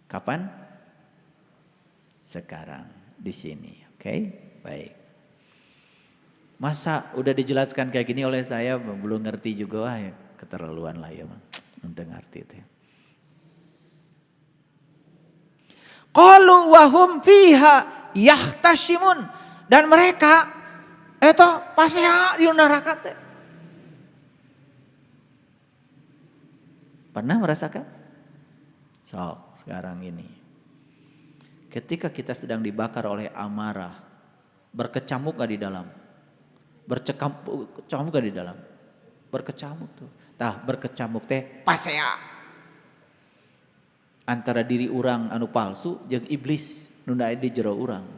Kapan? Sekarang di sini. Oke? Baik. Masa udah dijelaskan kayak gini oleh saya belum ngerti juga, wah ya keterlaluan lah ya, untuk ngerti itu. Qalu wa hum fiha yahtashimun, dan mereka itu pasea di neraka teh. Pernah merasakan? Sok sekarang ini. Ketika kita sedang dibakar oleh amarah, berkecamuk gak di dalam? Berkecamuk gak di dalam? Berkecamuk tuh. Tah berkecamuk teh pasea. Antara diri orang anu palsu jeung iblis nu aya di jero urang.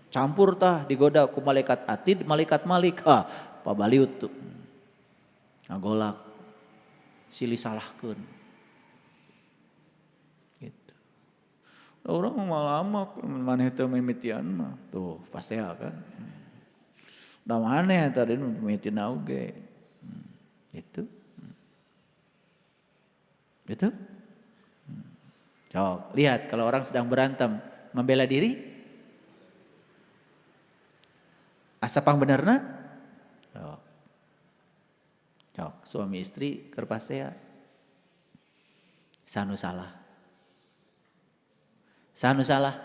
Campur tah digoda ku malaikat atid, malaikat malik. Pabaliut tuh. Ngagolak. Silih salahkeun. Gitu. Orang malamak maneh teu mimitian mah. Tuh, pasea kan. Da maneh tadi nu mimitin oge. Gitu. Gitu. Cok, lihat kalau orang sedang berantem, membela diri, asapang benerna, Cok, suami istri kerpasea. Sanu salah. Sanu salah.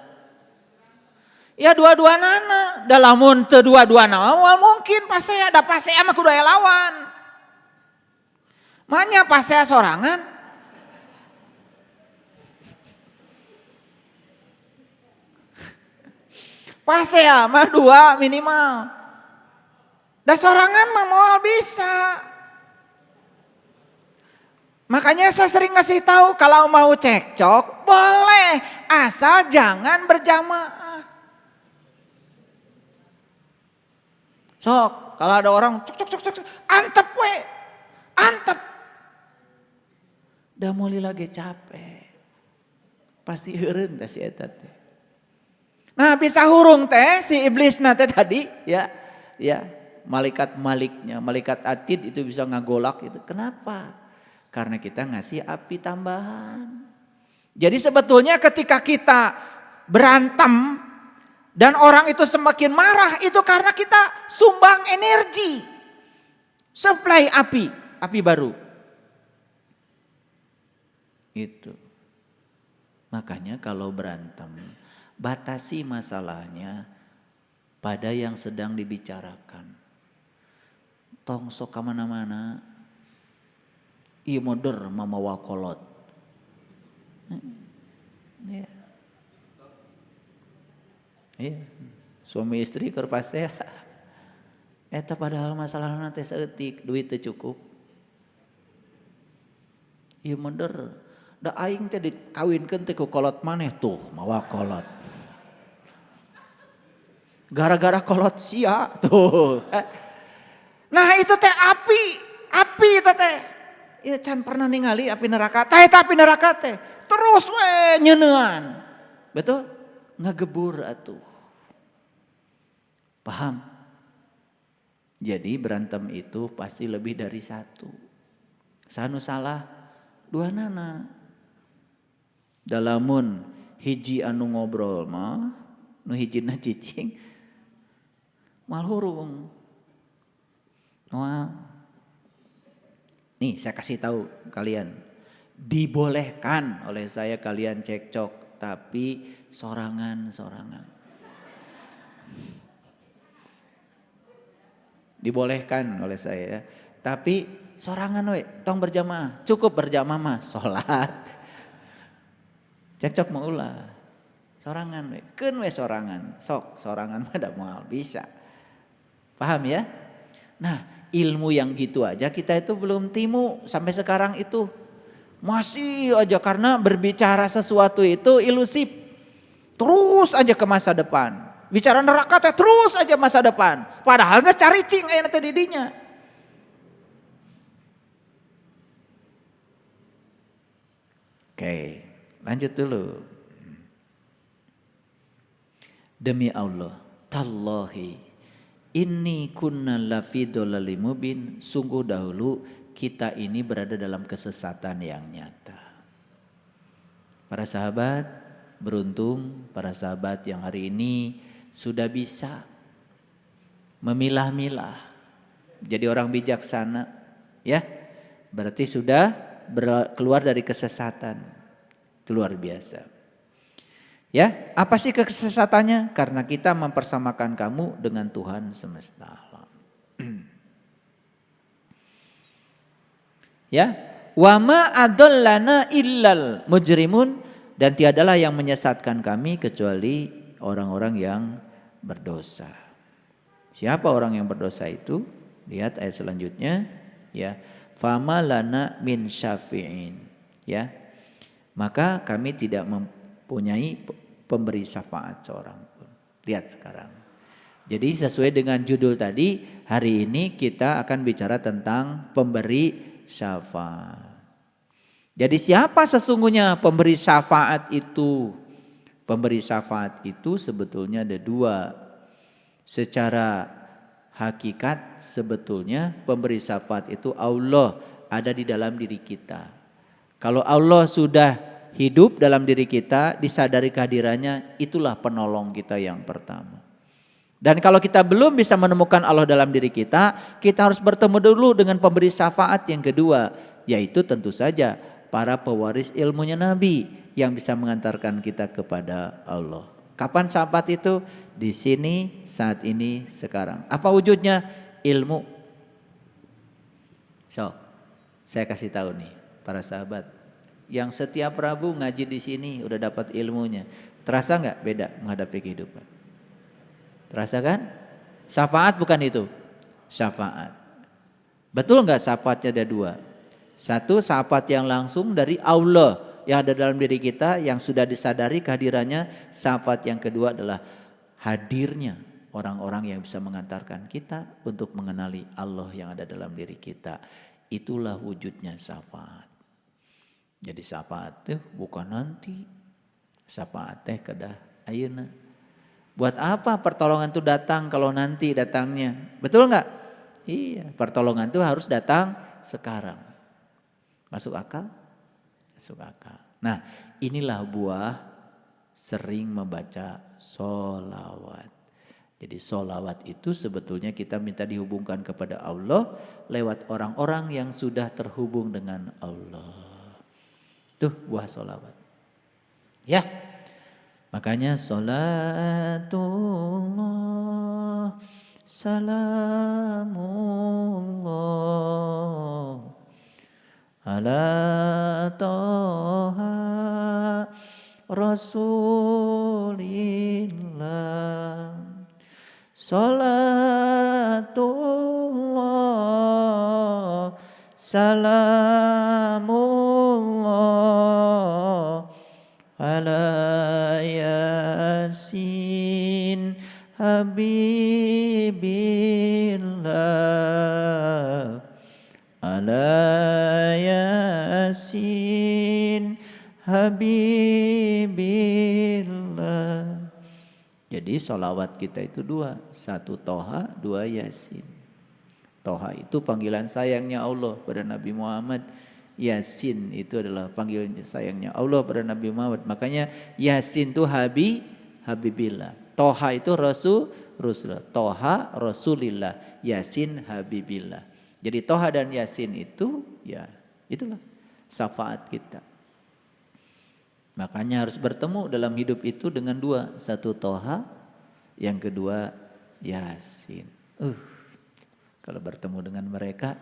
Ya dua-dua nana. Dalamun teu dua-dua awal mungkin pasea. Da pasea mah kudu aya lawan. Manya pasea sorangan. Pasea mah dua minimal. Da sorangan mah moal bisa. Makanya saya sering ngasih tahu kalau mau cekcok boleh asal jangan berjamaah. Sok kalau ada orang cok antep we, antep. Da meuli lagi capek. Pasti heureun teh si eta teh. Nah bisa hurung teh si iblis teh tadi ya malaikat maliknya, malaikat atid itu bisa ngagolak itu. Kenapa? Karena kita ngasih api tambahan. Jadi sebetulnya ketika kita berantem dan orang itu semakin marah itu karena kita sumbang energi. Supply api baru. Itu. Makanya kalau berantem batasi masalahnya pada yang sedang dibicarakan. Tong sok kemana-mana, iya moder mamawa kolot. Ya. Iya, suami istri keur pasea. Eta padahal masalah nanti seetik, duit teu cukup. Iya moder, da aing teh dikawinkeun teh ku kolot maneh tuh, mawa kolot. Gara-gara kolot sia tuh. Nah itu teh api teh. Ya can pernah ningali api neraka. Tah eta api neraka teh terus we nyeuneuan. Betul? Ngagebur atuh. Paham? Jadi berantem itu pasti lebih dari satu. Sanu salah, dua nana. Dalamun hiji anu ngobrol mah, nu hijina cicing. Mal hurung. Wah. Nih saya kasih tahu kalian. Dibolehkan oleh saya kalian cekcok. Tapi sorangan-sorangan. Dibolehkan oleh saya. Tapi sorangan we. Tong berjamaah. Cukup berjamaah mah. Sholat. Cekcok mau ulah. Sorangan we. Keun we sorangan. Sok sorangan mah da moal bisa. Paham ya? Nah ilmu yang gitu aja kita itu belum timu sampai sekarang itu. Masih aja karena berbicara sesuatu itu ilusif. Terus aja ke masa depan. Bicara neraka teh terus aja masa depan. Padahal gak cari cing ayeuna teh didinya. Oke, lanjut dulu. Demi Allah, tallahi inni kunna lafi dolalim mubin, sungguh dahulu kita ini berada dalam kesesatan yang nyata. Para sahabat beruntung, para sahabat yang hari ini sudah bisa memilah-milah jadi orang bijaksana, ya. Berarti sudah keluar dari kesesatan. Itu luar biasa. Ya, apa sih kesesatannya? Karena kita mempersamakan kamu dengan Tuhan semesta alam. Ya, wa ma adallana illal mujrimun, dan tiadalah yang menyesatkan kami kecuali orang-orang yang berdosa. Siapa orang yang berdosa itu? Lihat ayat selanjutnya, ya. Fama lana min syafi'in, ya. Maka kami tidak mempunyai pemberi syafaat seorang pun. Lihat sekarang. Jadi sesuai dengan judul tadi, hari ini kita akan bicara tentang pemberi syafaat. Jadi siapa sesungguhnya pemberi syafaat itu? Pemberi syafaat itu sebetulnya ada dua. Secara hakikat sebetulnya pemberi syafaat itu Allah ada di dalam diri kita. Kalau Allah sudah hidup dalam diri kita, disadari kehadirannya, itulah penolong kita yang pertama. Dan kalau kita belum bisa menemukan Allah dalam diri kita harus bertemu dulu dengan pemberi syafaat yang kedua, yaitu tentu saja para pewaris ilmunya Nabi yang bisa mengantarkan kita kepada Allah. Kapan syafaat itu? Di sini, saat ini, sekarang. Apa wujudnya? Ilmu. So, saya kasih tahu nih para sahabat, yang setiap Rabu ngaji di sini udah dapat ilmunya. Terasa nggak beda menghadapi kehidupan? Terasa kan? Syafaat bukan itu? Syafaat. Betul nggak syafaatnya ada dua? Satu, syafaat yang langsung dari Allah yang ada dalam diri kita yang sudah disadari kehadirannya. Syafaat yang kedua adalah hadirnya orang-orang yang bisa mengantarkan kita untuk mengenali Allah yang ada dalam diri kita. Itulah wujudnya syafaat. Jadi syafaat itu bukan nanti. Syafaat teh kedah ayeuna. Buat apa pertolongan itu datang kalau nanti datangnya? Betul nggak? Iya, pertolongan itu harus datang sekarang. Masuk akal? Masuk akal. Nah, inilah buah sering membaca sholawat. Jadi sholawat itu sebetulnya kita minta dihubungkan kepada Allah lewat orang-orang yang sudah terhubung dengan Allah. Tuh buah sholawat. Ya. Makanya salatullah salamullah ala toha rasulillah salatullah salamullah ala yasin habibillah ala yasin habibillah. Jadi sholawat kita itu dua, satu Toha, dua Yasin. Toha itu panggilan sayangnya Allah pada Nabi Muhammad. Yasin itu adalah panggilan sayangnya Allah pada Nabi Muhammad. Makanya Yasin itu Habibillah. Toha itu Rasulullah. Toha Rasulillah. Yasin Habibillah. Jadi Toha dan Yasin itu ya itulah syafaat kita. Makanya harus bertemu dalam hidup itu dengan dua. Satu Toha, yang kedua Yasin. Kalau bertemu dengan mereka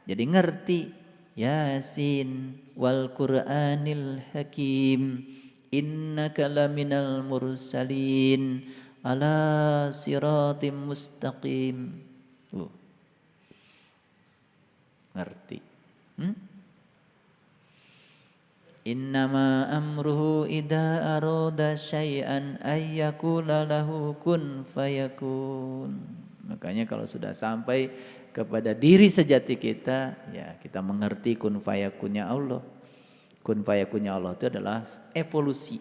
jadi ngerti. Yasin wal Qur'anil Hakim innaka laminal mursalin ala siratim mustaqim. Ngerti? Innama amruhu idza arada syai'an ayyakula lahu kun fayakun. Makanya kalau sudah sampai kepada diri sejati kita, ya kita mengerti kun fayakunnya Allah. Kun fayakunnya Allah itu adalah evolusi.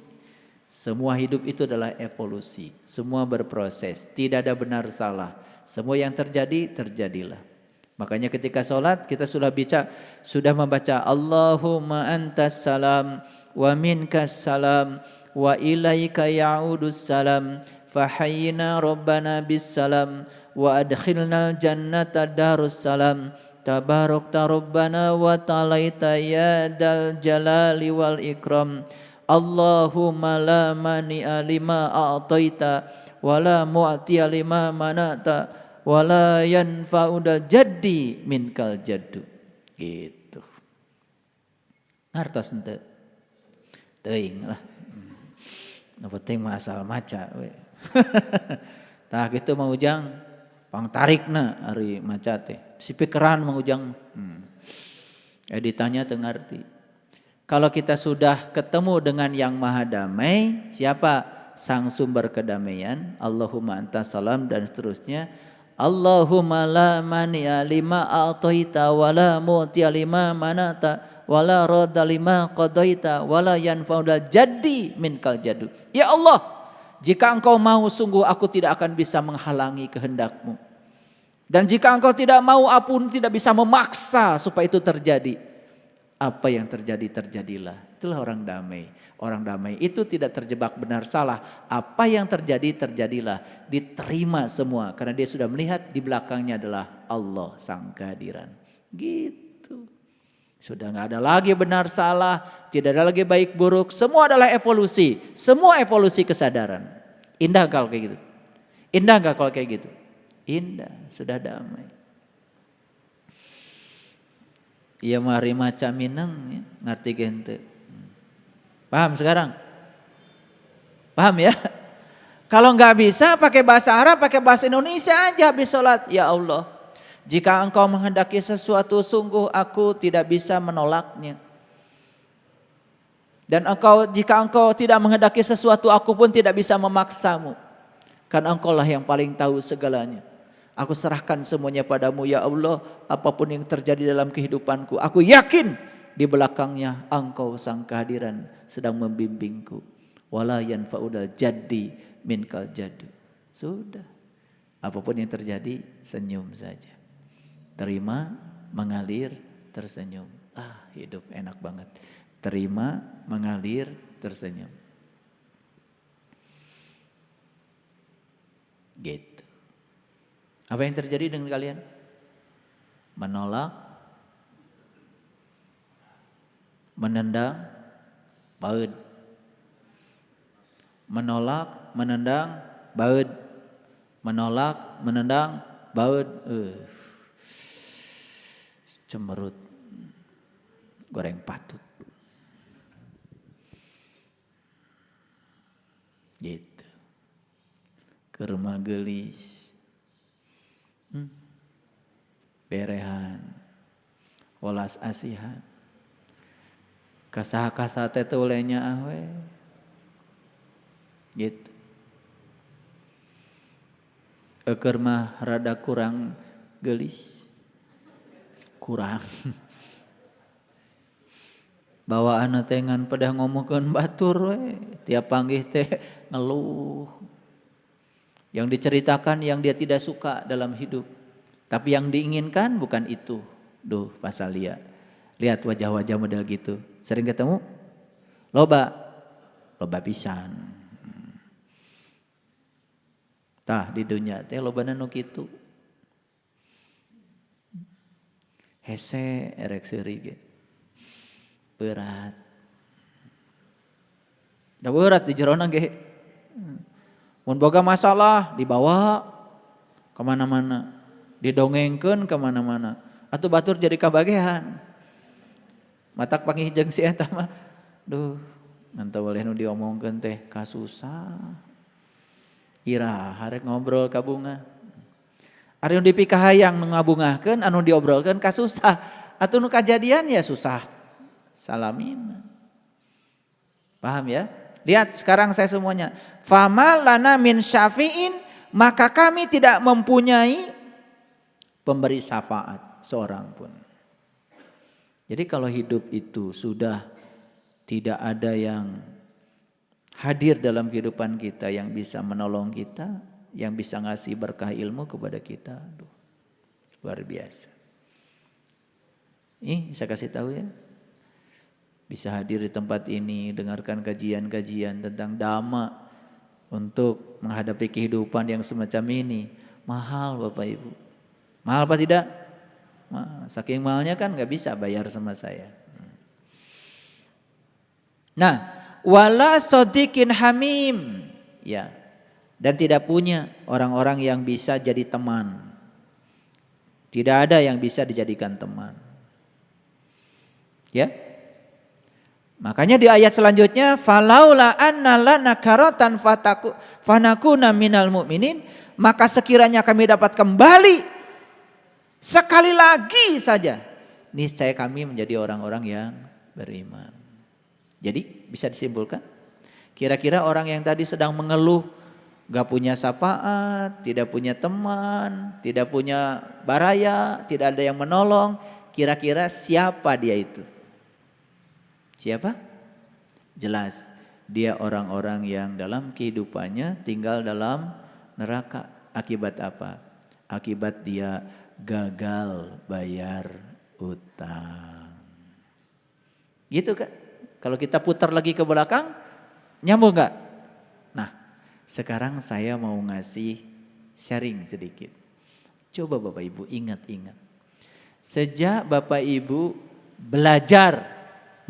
Semua hidup itu adalah evolusi. Semua berproses, tidak ada benar salah. Semua yang terjadi, terjadilah. Makanya ketika sholat kita sudah membaca Allahumma antas salam wa minkas salam wa ilaika ya'udus salam fahayyina rabbana bis salam wa adkhilnal jannata darussalam tabarakta rabbana wa ta'alaita ya dal jalali wal ikram Allahumma la mani'a lima a'taita wa la mu'tiya lima manata wa la yanfa'udal jaddi minkal jaddu. Gitu. Ngartos henteu? Teuing lah. Nu penting mah asal maca we. Tah kitu Mang Ujang pang tarikna ari maca teh. Sipikeran Mang Ujang. Ditanya teu ngarti. Kalau kita sudah ketemu dengan yang maha damai, siapa? Sang sumber kedamaian, Allahumma antas salam dan seterusnya. Allahumma la mani'a lima a'taita wa la mu'tiya lima manata wa la radda lima qadaita wa la yanfa'udal jaddi minkal jaddu. Ya Allah, jika engkau mau sungguh aku tidak akan bisa menghalangi kehendakmu. Dan jika engkau tidak mau aku pun tidak bisa memaksa supaya itu terjadi. Apa yang terjadi terjadilah. Itulah orang damai. Orang damai itu tidak terjebak benar salah. Apa yang terjadi, terjadilah. Diterima semua. Karena dia sudah melihat di belakangnya adalah Allah sang kehadiran. Gitu. Sudah gak ada lagi benar salah. Tidak ada lagi baik buruk. Semua adalah evolusi. Semua evolusi kesadaran. Indah kalau kayak gitu. Indah gak kalau kayak gitu? Indah. Sudah damai. Iya mari maca mineng ya, ngerti gente. Paham sekarang? Paham ya? Kalau nggak bisa pakai bahasa Arab, pakai bahasa Indonesia aja habis sholat. Ya Allah, jika engkau menghendaki sesuatu, sungguh aku tidak bisa menolaknya. Dan jika engkau tidak menghendaki sesuatu, aku pun tidak bisa memaksamu. Karena engkau lah yang paling tahu segalanya. Aku serahkan semuanya padamu ya Allah. Apapun yang terjadi dalam kehidupanku, aku yakin di belakangnya engkau sang kehadiran sedang membimbingku. Wala yanfa'udal jaddi minkal jaddu. Sudah. Apapun yang terjadi, senyum saja. Terima, mengalir, tersenyum. Hidup enak banget. Terima, mengalir, tersenyum. Gitu. Apa yang terjadi dengan kalian? Menolak, menendang, baud. Menolak, menendang, baud. Menolak, menendang, baud. Cemerut. Goreng patut. Gitu. Ke rumah gelis. Berehan, welas asihan, kasah-kasah teh ulenya ahwe, gitu. Eker mah rada kurang gelis, kurang. Bawaan teh ngan pedah ngomongkeun batur we, tiap panggih teh ngeluh. Yang diceritakan yang dia tidak suka dalam hidup. Tapi yang diinginkan bukan itu. Duh, Pasalia. Lihat wajah-wajah model gitu. Sering ketemu? Loba pisan. Tah di dunia teh loba nu kitu. Hese erek seuri ge. Berat. Da berat di jerona ge. Mun boga masalah dibawa kemana-mana. Didongengkeun ke mana-mana. Atuh batur jadi kabagehan. Matak panggih jeung si eta mah. Duh, mantap boleh nu diomongkeun teh kasusah. Ira harek ngobrol ka bunga. Ari nu dipikahayang nu ngabungahkeun anu diobrolkeun kasusah. Atuh nu kajadian ya susah. Salamin. Paham ya? Lihat sekarang saya semuanya. Fama lana min syafi'in, maka kami tidak mempunyai pemberi syafaat seorang pun. Jadi kalau hidup itu sudah tidak ada yang hadir dalam kehidupan kita yang bisa menolong kita, yang bisa ngasih berkah ilmu kepada kita, aduh, luar biasa. Saya kasih tahu ya, bisa hadir di tempat ini, dengarkan kajian-kajian tentang dhamma untuk menghadapi kehidupan yang semacam ini, mahal Bapak Ibu. Mahal apa tidak? Saking mahalnya kan gak bisa bayar sama saya. Nah, wala sodikin hamim. Ya, dan tidak punya orang-orang yang bisa jadi teman. Tidak ada yang bisa dijadikan teman. Ya. Makanya di ayat selanjutnya falaula anna lana karatan fanakuna minal mu'minin, maka sekiranya kami dapat kembali sekali lagi saja, niscaya kami menjadi orang-orang yang beriman. Jadi bisa disimpulkan, kira-kira orang yang tadi sedang mengeluh, gak punya syafaat, tidak punya teman, tidak punya baraya, tidak ada yang menolong, kira-kira siapa dia itu? Siapa? Jelas, dia orang-orang yang dalam kehidupannya tinggal dalam neraka. Akibat apa? Akibat dia gagal bayar utang. Gitu kan? Kalau kita putar lagi ke belakang, nyambung nggak? Nah, sekarang saya mau ngasih sharing sedikit. Coba Bapak Ibu ingat-ingat. Sejak Bapak Ibu belajar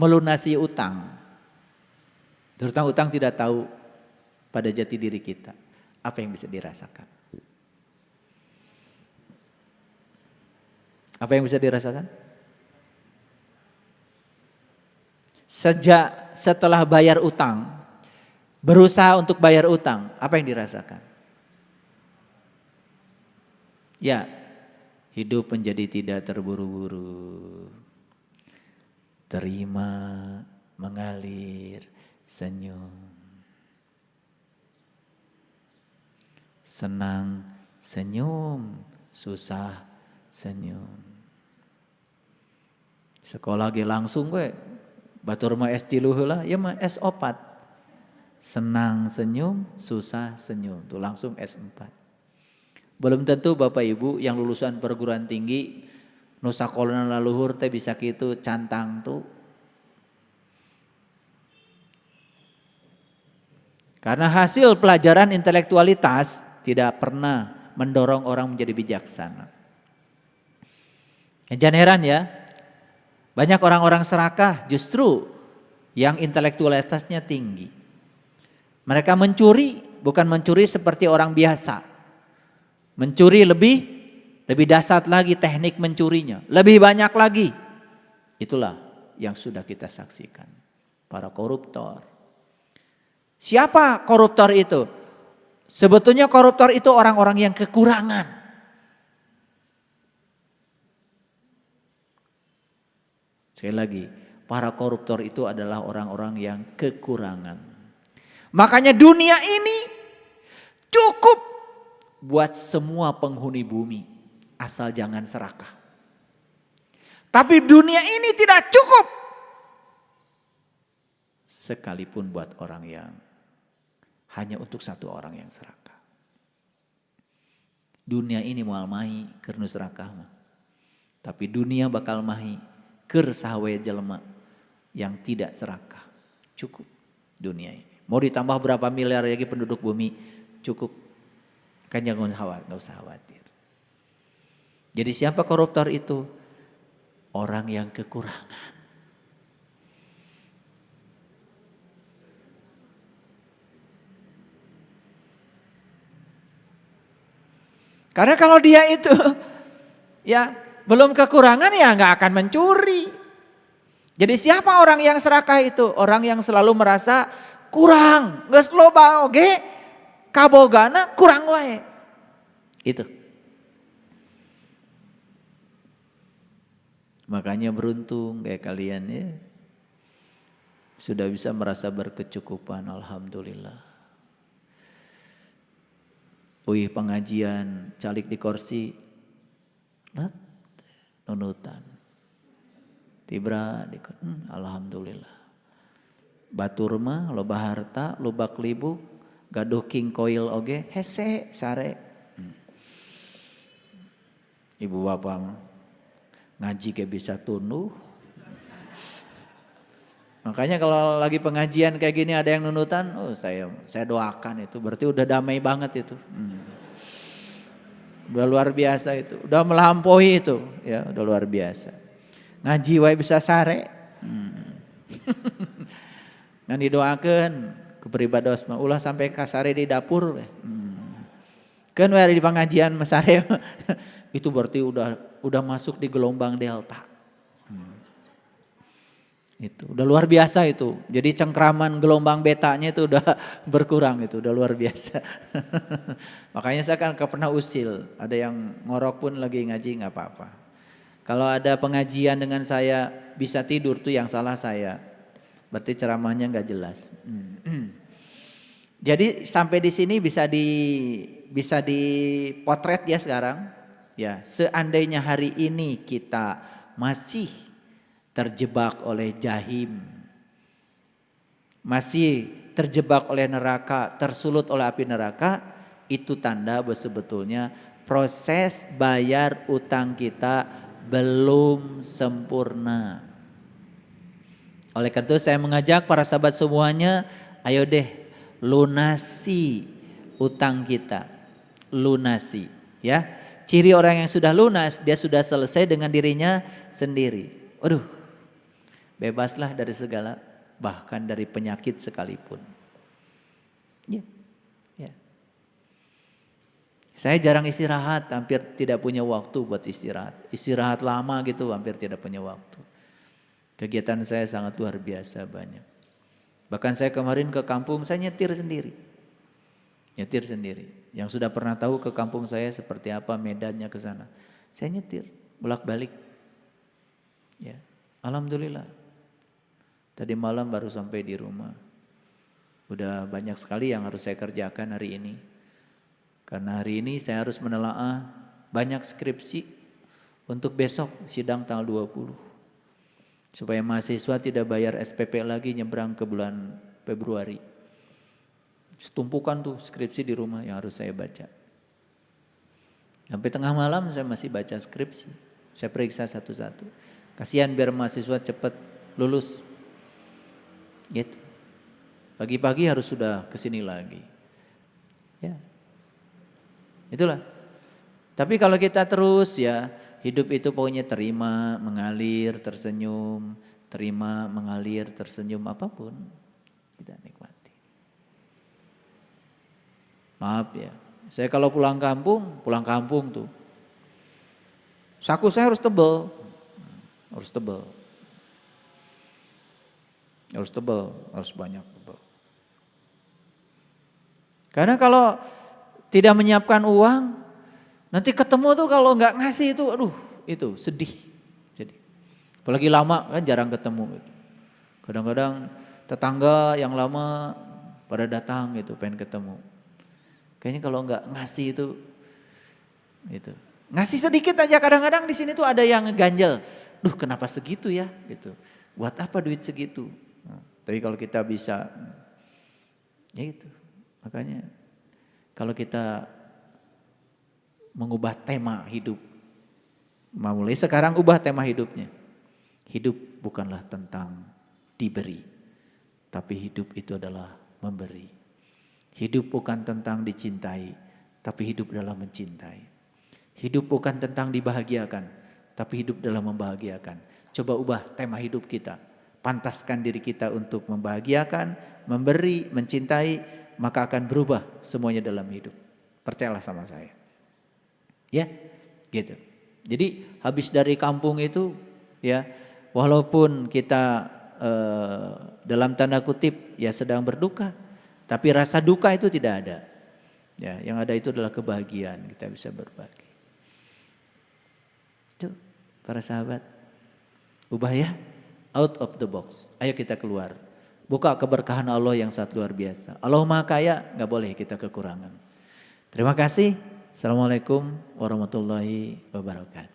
melunasi utang, terutama utang tidak tahu pada jati diri kita, apa yang bisa dirasakan? Apa yang bisa dirasakan? Setelah bayar utang, berusaha untuk bayar utang, apa yang dirasakan? Ya, hidup menjadi tidak terburu-buru, terima, mengalir, senyum, senang, senyum, susah, senyum. Sekolah ge langsung gue, batur mah S3 heula, ya mah S4. Senang senyum, susah senyum, tuh langsung S4. Belum tentu Bapak Ibu yang lulusan perguruan tinggi nusa kolona laluhur teh bisa gitu cantang tuh. Karena hasil pelajaran intelektualitas tidak pernah mendorong orang menjadi bijaksana. Jangan heran ya, banyak orang-orang serakah justru yang intelektualitasnya tinggi. Mereka mencuri, bukan mencuri seperti orang biasa. Mencuri lebih dahsyat lagi teknik mencurinya, lebih banyak lagi. Itulah yang sudah kita saksikan, para koruptor. Siapa koruptor itu? Sebetulnya koruptor itu orang-orang yang kekurangan. Sekali lagi, para koruptor itu adalah orang-orang yang kekurangan. Makanya dunia ini cukup buat semua penghuni bumi, asal jangan serakah. Tapi dunia ini tidak cukup sekalipun buat orang yang hanya untuk satu orang yang serakah. Dunia ini moal mahi keur nu serakah mah. Tapi dunia bakal mahi keur sahawe jelema yang tidak serakah. Cukup dunia ini. Mau ditambah berapa miliar lagi penduduk bumi, cukup. Kan jangan usah khawatir. Jadi siapa koruptor itu? Orang yang kekurangan. Karena kalau dia itu ya belum kekurangan ya nggak akan mencuri. Jadi siapa orang yang serakah itu? Orang yang selalu merasa kurang, geus loba oge, kabogana kurang wae. Itu. Makanya beruntung kayak kalian ya. Sudah bisa merasa berkecukupan, alhamdulillah. Wih pengajian, calik di kursi, nunutan. Tibra, alhamdulillah. Batur mah loba harta, loba kelibuk, gaduh king koil oge, hese, sare. Ibu bapak mah ngaji kayak bisa tunduh. Makanya kalau lagi pengajian kayak gini ada yang nunutan, oh saya doakan itu, berarti udah damai banget itu. Udah luar biasa itu, udah melampaui itu, ya udah luar biasa. Ngaji wae bisa sare. Ngan didoakeun ku peribados mah ulah sampai ka sare di dapur we. Kan we di pengajian mah sare itu berarti udah masuk di gelombang delta. Itu udah luar biasa itu. Jadi cengkraman gelombang betanya itu udah berkurang itu, udah luar biasa. Makanya saya kan pernah usil, ada yang ngorok pun lagi ngaji nggak apa-apa. Kalau ada pengajian dengan saya bisa tidur tuh yang salah saya. Berarti ceramahnya nggak jelas. Jadi sampai di sini bisa dipotret ya sekarang. Ya, seandainya hari ini kita masih terjebak oleh jahim, masih terjebak oleh neraka, tersulut oleh api neraka, itu tanda bahwa sebetulnya proses bayar utang kita belum sempurna. Oleh karena itu saya mengajak para sahabat semuanya, ayo deh lunasi utang kita. Lunasi, ya. Ciri orang yang sudah lunas, dia sudah selesai dengan dirinya sendiri. Waduh, bebaslah dari segala, bahkan dari penyakit sekalipun. Ya, ya. Saya jarang istirahat, hampir tidak punya waktu buat istirahat. Istirahat lama gitu, hampir tidak punya waktu. Kegiatan saya sangat luar biasa banyak. Bahkan saya kemarin ke kampung, saya nyetir sendiri. Nyetir sendiri. Yang sudah pernah tahu ke kampung saya seperti apa medannya ke sana. Saya nyetir, bolak-balik. Ya, alhamdulillah. Tadi malam baru sampai di rumah. Udah banyak sekali yang harus saya kerjakan hari ini. Karena hari ini saya harus menelaah banyak skripsi untuk besok sidang tanggal 20. Supaya mahasiswa tidak bayar SPP lagi nyebrang ke bulan Februari. Tumpukan tuh skripsi di rumah yang harus saya baca. Sampai tengah malam saya masih baca skripsi. Saya periksa satu-satu. Kasihan biar mahasiswa cepat lulus. Gitu. Pagi-pagi harus sudah kesini lagi. Ya. Itulah. Tapi kalau kita terus ya, hidup itu pokoknya terima, mengalir, tersenyum, terima, mengalir, tersenyum, apapun kita nikmati. Maaf ya, saya kalau pulang kampung tuh, saku saya harus tebal, harus banyak tebal. Karena kalau tidak menyiapkan uang, nanti ketemu tuh kalau nggak ngasih itu, aduh itu sedih. Jadi, apalagi lama kan jarang ketemu. Gitu. Kadang-kadang tetangga yang lama pada datang gitu, pengen ketemu. Kayaknya kalau nggak ngasih itu, ngasih sedikit aja kadang-kadang di sini tuh ada yang ngeganjel. Duh kenapa segitu ya gitu. Buat apa duit segitu? Nah, tapi kalau kita bisa, ya gitu. Makanya kalau kita mengubah tema hidup, mulai sekarang ubah tema hidupnya. Hidup bukanlah tentang diberi, tapi hidup itu adalah memberi. Hidup bukan tentang dicintai, tapi hidup dalam mencintai. Hidup bukan tentang dibahagiakan, tapi hidup dalam membahagiakan. Coba ubah tema hidup kita. Pantaskan diri kita untuk membahagiakan, memberi, mencintai, maka akan berubah semuanya dalam hidup. Percayalah sama saya. Ya, gitu. Jadi habis dari kampung itu, ya, walaupun kita dalam tanda kutip ya sedang berduka, tapi rasa duka itu tidak ada. Ya, yang ada itu adalah kebahagiaan, kita bisa berbagi. Itu para sahabat, ubah ya, out of the box. Ayo kita keluar. Buka keberkahan Allah yang sangat luar biasa. Allah Maha Kaya, nggak boleh kita kekurangan. Terima kasih. Assalamualaikum warahmatullahi wabarakatuh.